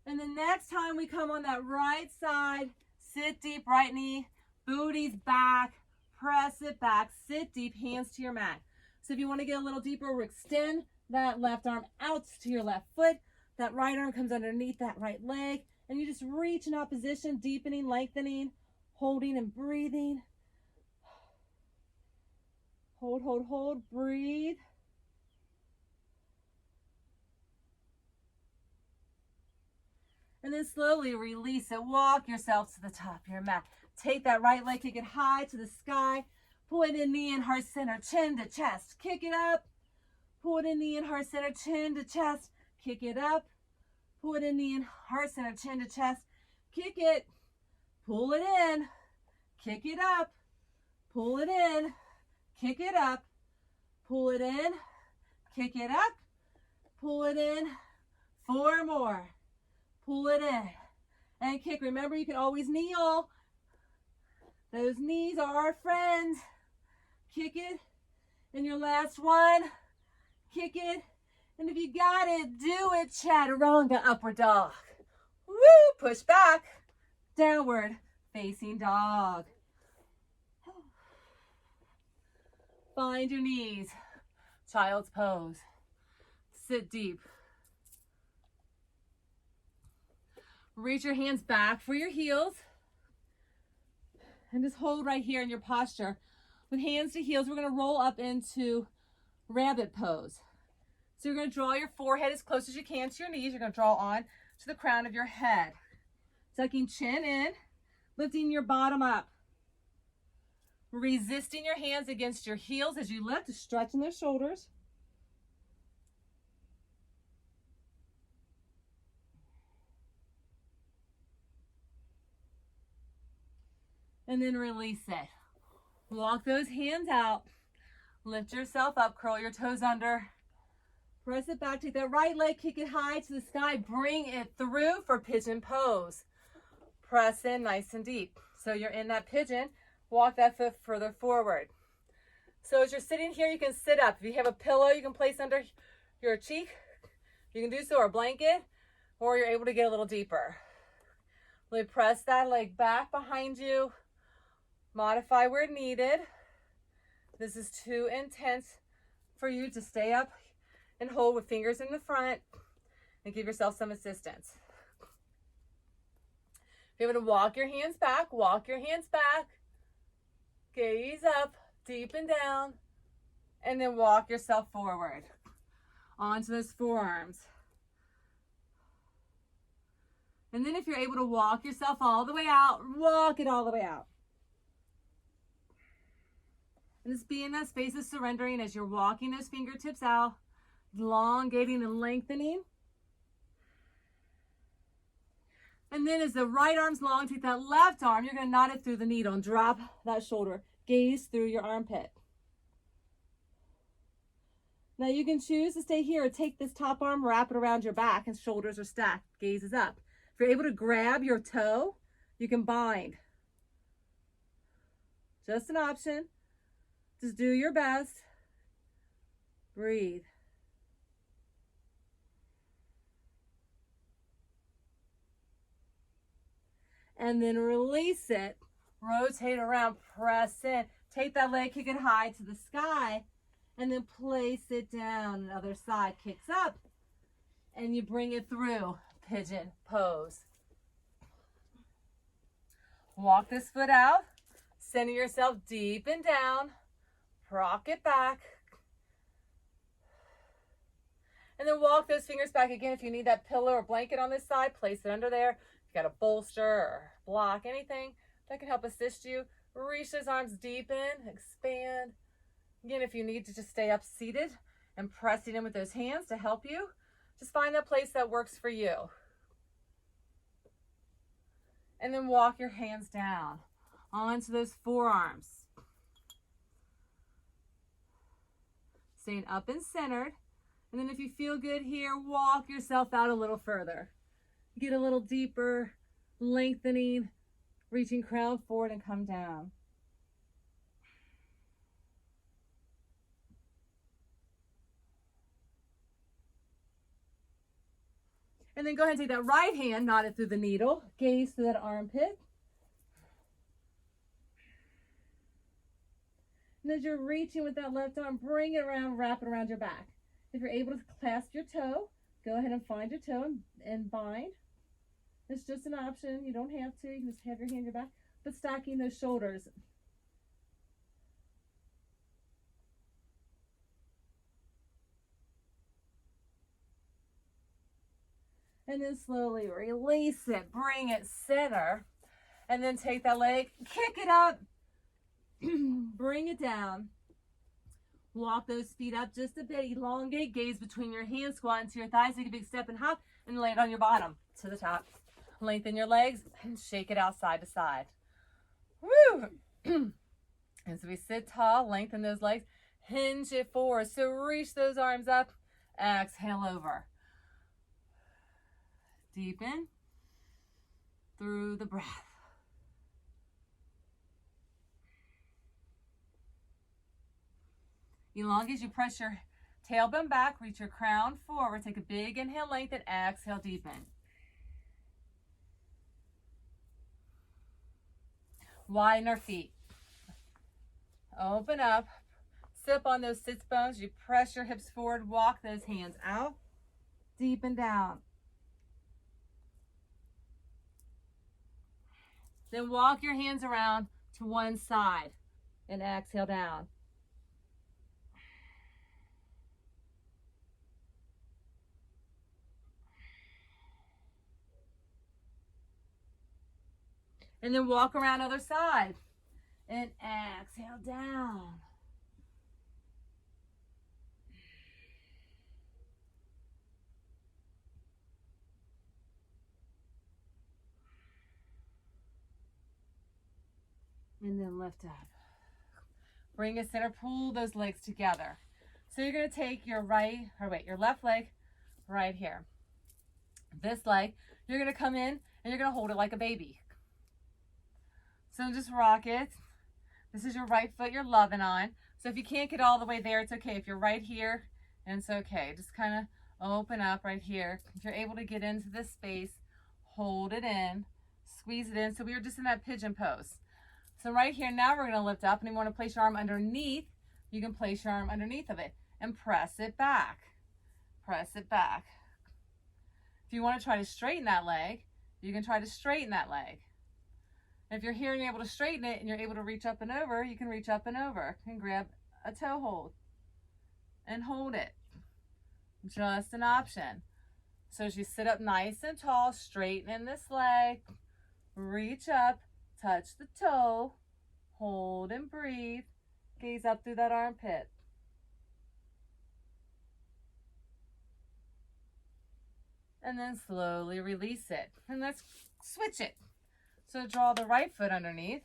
And the next time we come on that right side, sit deep, right knee, booty's back, press it back, sit deep, hands to your mat. So if you want to get a little deeper, extend that left arm out to your left foot. That right arm comes underneath that right leg. And you just reach in opposition, deepening, lengthening, holding and breathing. Hold, hold, hold, breathe. And then slowly release it. Walk yourself to the top of your mat. Take that right leg, kick it high to the sky. Point in knee in heart center, chin to chest. Kick it up. Point in knee in heart center, chin to chest. Kick it up. Point in knee in heart center, chin to chest. Kick it. Pull it in. Kick it up. Pull it in. Kick it up. Pull it in. Kick it up. Pull it in. 4 more. Pull it in and kick. Remember, you can always kneel. Those knees are our friends. Kick it. And your last one. Kick it. And if you got it, do it. Chaturanga, upward dog. Woo! Push back. Downward facing dog. Find your knees. Child's pose. Sit deep. Reach your hands back for your heels. And just hold right here in your posture. With hands to heels, we're going to roll up into rabbit pose. So you're going to draw your forehead as close as you can to your knees. You're going to draw on to the crown of your head. Tucking chin in, lifting your bottom up. Resisting your hands against your heels as you lift, stretching the shoulders. And then release it. Walk those hands out. Lift yourself up, curl your toes under. Press it back, take that right leg, kick it high to the sky. Bring it through for pigeon pose. Press in nice and deep. So you're in that pigeon, walk that foot further forward. So as you're sitting here, you can sit up. If you have a pillow you can place under your cheek, you can do so, or a blanket, or you're able to get a little deeper. Really press that leg back behind you. Modify where needed. This is too intense for you to stay up and hold with fingers in the front, and give yourself some assistance. If you're able to walk your hands back, walk your hands back. Gaze up, deep and down, and then walk yourself forward onto those forearms. And then if you're able to walk yourself all the way out, walk it all the way out. And just be in that space of surrendering as you're walking those fingertips out, elongating and lengthening. And then as the right arm's long, take that left arm, you're going to knot it through the needle and drop that shoulder. Gaze through your armpit. Now you can choose to stay here or take this top arm, wrap it around your back, and shoulders are stacked. Gaze is up. If you're able to grab your toe, you can bind. Just an option. Just do your best. Breathe. And then release it. Rotate around, press in. Take that leg, kick it high to the sky, and then place it down. The other side kicks up, and you bring it through. Pigeon pose. Walk this foot out. Center yourself deep and down. Rock it back. And then walk those fingers back again. If you need that pillow or blanket on this side, place it under there. If you got a bolster or block, anything that can help assist you. Reach those arms deep in, expand. Again, if you need to just stay up seated and pressing in with those hands to help you, just find that place that works for you. And then walk your hands down onto those forearms. Staying up and centered. And then if you feel good here, walk yourself out a little further. Get a little deeper, lengthening, reaching crown forward and come down. And then go ahead and take that right hand, knot it through the needle, gaze through that armpit. And as you're reaching with that left arm, bring it around, wrap it around your back. If you're able to clasp your toe, go ahead and find your toe and bind. It's just an option. You don't have to. You can just have your hand in your back. But stacking those shoulders. And then slowly release it. Bring it center. And then take that leg, kick it up. Bring it down. Walk those feet up just a bit. Elongate, gaze between your hands, squat into your thighs. Take a big step and hop and land on your bottom to the top. Lengthen your legs and shake it out side to side. Woo! And so we sit tall, lengthen those legs, hinge it forward. So reach those arms up, exhale over. Deepen through the breath. Elongate as you press your tailbone back, reach your crown forward. Take a big inhale, lengthen, exhale, deepen. Widen our feet. Open up. Sip on those sits bones. You press your hips forward. Walk those hands out. Deepen down. Then walk your hands around to one side and exhale down. And then walk around other side and exhale down. And then lift up. Bring a center, pull those legs together. So you're going to take your your left leg right here. This leg, you're going to come in and you're going to hold it like a baby. So just rock it. This is your right foot you're loving on. So if you can't get all the way there, it's okay. If you're right here, and it's okay. Just kind of open up right here. If you're able to get into this space, hold it in, squeeze it in. So we were just in that pigeon pose. So right here, now we're going to lift up, and you want to place your arm underneath. You can place your arm underneath of it and press it back. Press it back. If you want to try to straighten that leg, you can try to straighten that leg. If you're here and you're able to straighten it and you're able to reach up and over, you can reach up and over and grab a toe hold and hold it. Just an option. So as you sit up nice and tall, straighten in this leg, reach up, touch the toe, hold and breathe, gaze up through that And then slowly release it. And let's switch it. So draw the right foot underneath.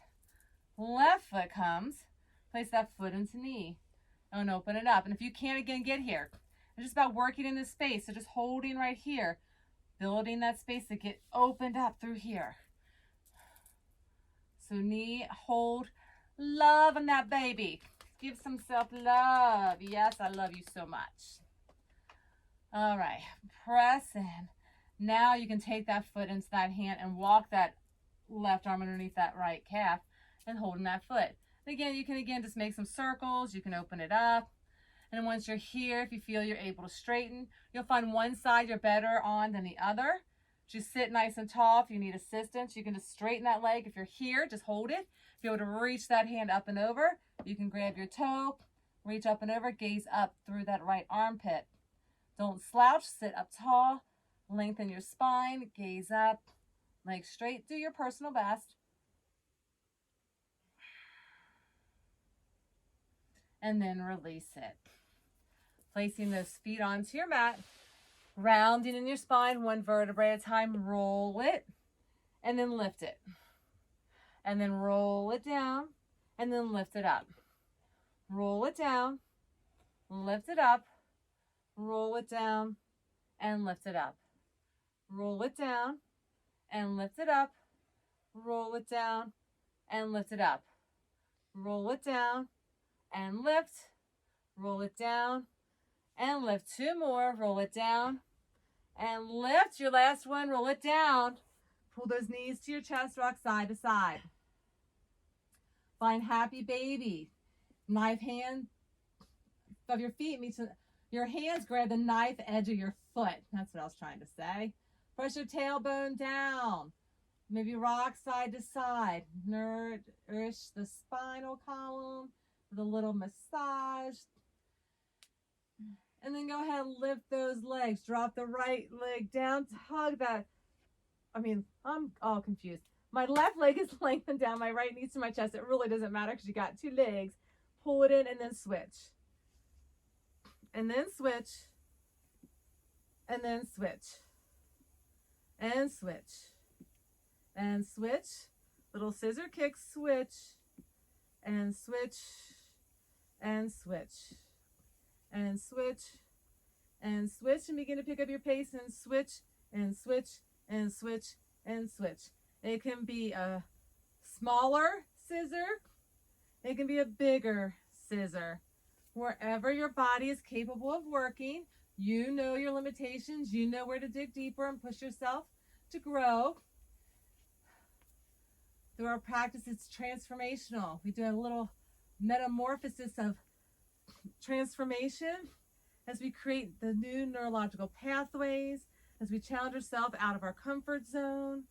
Left foot comes. Place that foot into knee. And open it up. And if you can't, again, get here. It's just about working in this space. So just holding right here. Building that space to get opened up through here. So knee, hold, love on that baby. Give some self-love. Yes, I love you so much. All right, press in. Now you can take that foot into that hand and walk that left arm underneath that right calf and holding that foot. And again, you can just make some circles. You can open it up. And once you're here, if you feel you're able to straighten, you'll find one side you're better on than the other. Just sit nice and tall. If you need assistance, you can just straighten that leg. If you're here, just hold it. If you're able to reach that hand up and over, you can grab your toe, reach up and over, gaze up through that right armpit. Don't slouch, sit up tall, lengthen your spine, gaze up, legs straight, do your personal best. And then release it. Placing those feet onto your mat, rounding in your spine, one vertebrae at a time, roll it, and then lift it. And then roll it down, and then lift it up. Roll it down, lift it up, roll it down, and lift it up. Roll it down, and lift it up. Roll it down, and lift it up. Roll it down, and lift. Roll it down, and lift. Two more. Roll it down, and lift. Your last one. Roll it down. Pull those knees to your chest, rock side to side. Find happy baby. Knife hand of your feet meets your hands, grab the knife edge of your foot. That's what I was trying to say. Press your tailbone down. Maybe rock side to side. Nourish the spinal column with a little massage. And then go ahead and lift those legs. Drop the right leg down. Tug that. I'm all confused. My left leg is lengthened down. My right knee's to my chest. It really doesn't matter because you got two legs. Pull it in and then switch. And then switch. And then switch. And switch. And switch. Little scissor kick, switch. And switch. And switch. And switch. And switch. And begin to pick up your pace and switch. And switch. And switch. And switch. It can be a smaller scissor. It can be a bigger scissor. Wherever your body is capable of working, you know your limitations. You know where to dig deeper and push yourself to grow. Through our practice, it's transformational. We do a little metamorphosis of transformation as we create the new neurological pathways, as we challenge ourselves out of our comfort zone.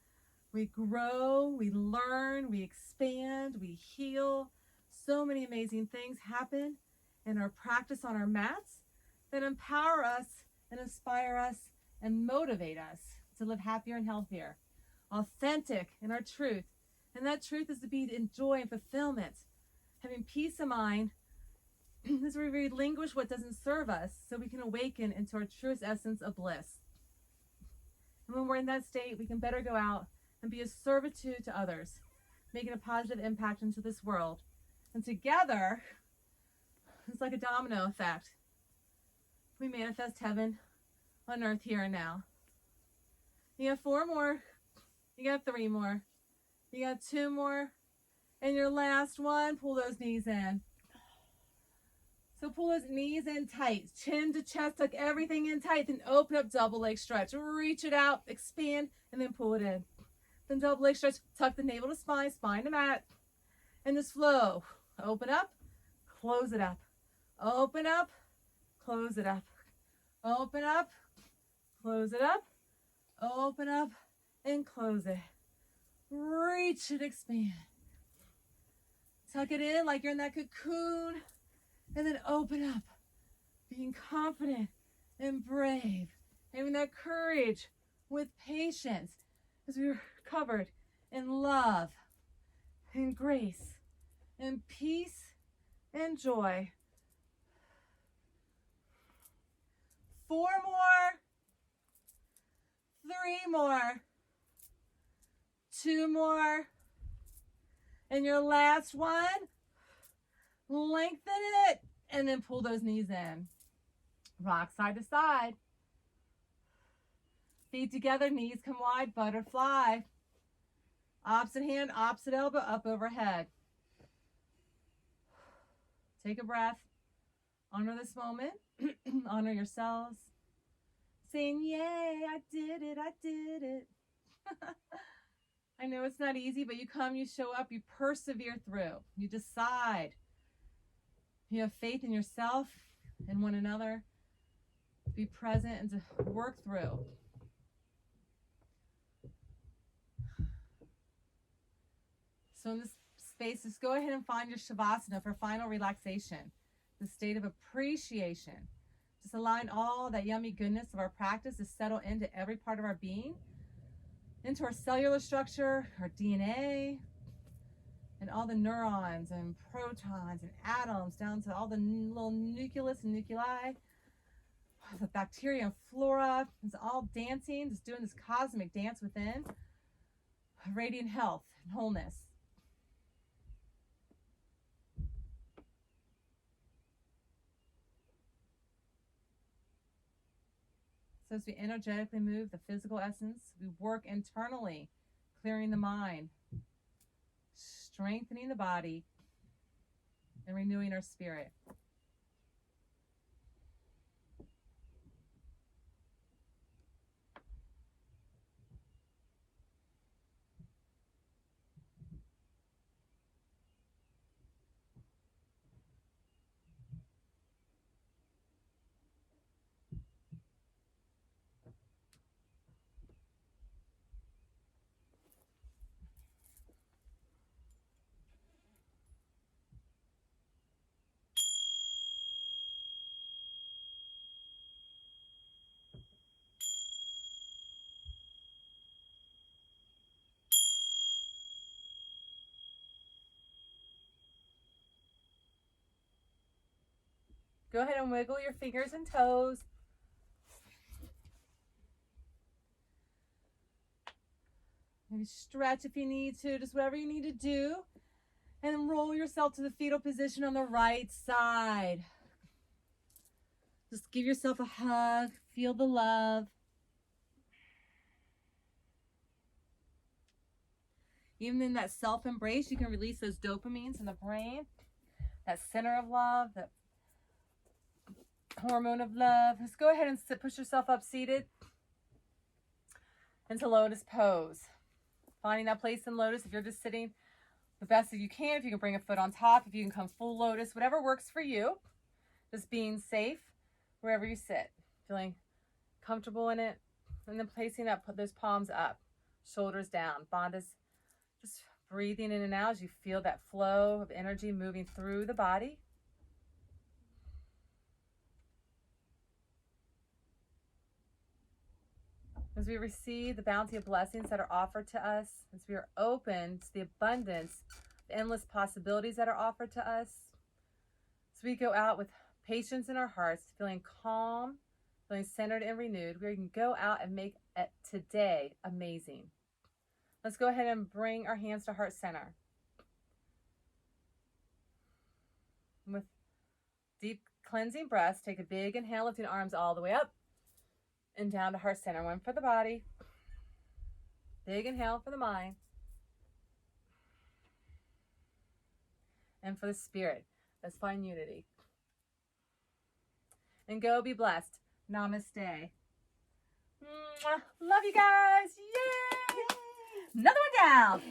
We grow, we learn, we expand, we heal. So many amazing things happen in our practice on our mats that empower us and inspire us and motivate us to live happier and healthier, authentic in our truth. And that truth is to be in joy and fulfillment, having peace of mind as we relinquish what doesn't serve us so we can awaken into our truest essence of bliss. And when we're in that state, we can better go out and be a servitude to others, making a positive impact into this world. And together, it's like a domino effect. We manifest heaven on earth here and now. You got 4 more. You got 3 more. You got 2 more. And your last one, pull those knees in. So pull those knees in tight. Chin to chest, tuck everything in tight. Then open up, double leg stretch. Reach it out, expand, and then pull it in. Then double leg stretch, tuck the navel to spine, spine to mat. And just flow. Open up, close it up. Open up, close it up. Open up, close it up. Open up and close it. Reach and expand. Tuck it in like you're in that cocoon. And then open up. Being confident and brave. Having that courage with patience as we are covered in love and grace and peace and joy. 4 more. 3 more. 2 more. And your last one. Lengthen it. And then pull those knees in. Rock side to side. Feet together, knees come wide, butterfly. Opposite hand, opposite elbow, up overhead. Take a breath. Honor this moment. Honor yourselves. Saying, yay, I did it, I did it. I know it's not easy, but you come, you show up, you persevere through. You decide. You have faith in yourself and one another. Be present and to work through. So in this space, just go ahead and find your Shavasana for final relaxation. The state of appreciation. Just allowing all that yummy goodness of our practice to settle into every part of our being, into our cellular structure, our DNA, and all the neurons and protons and atoms, down to all the little nucleus and nuclei, the bacteria and flora. It's all dancing, just doing this cosmic dance within. Radiant health and wholeness. So as we energetically move the physical essence, we work internally, clearing the mind, strengthening the body, and renewing our spirit. Go ahead and wiggle your fingers and toes. Maybe stretch if you need to, just whatever you need to do. And then roll yourself to the fetal position on the right side. Just give yourself a hug, feel the love. Even in that self-embrace, you can release those dopamines in the brain, that center of love, that hormone of love. Just go ahead and push yourself up seated into lotus pose. Finding that place in lotus, if you're just sitting the best that you can, if you can bring a foot on top, if you can come full lotus, whatever works for you. Just being safe wherever you sit, feeling comfortable in it, and then placing those palms up, shoulders down. Bandhas, just breathing in and out as you feel that flow of energy moving through the body. As we receive the bounty of blessings that are offered to us, as we are open to the abundance, the endless possibilities that are offered to us, as we go out with patience in our hearts, feeling calm, feeling centered and renewed, we can go out and make it today amazing. Let's go ahead and bring our hands to heart center. With deep cleansing breaths, take a big inhale, lifting arms all the way up and down to heart center. One for the body. Big inhale for the mind. And for the spirit. Let's find unity. And go be blessed. Namaste. Mwah. Love you guys. Yay! Another one down.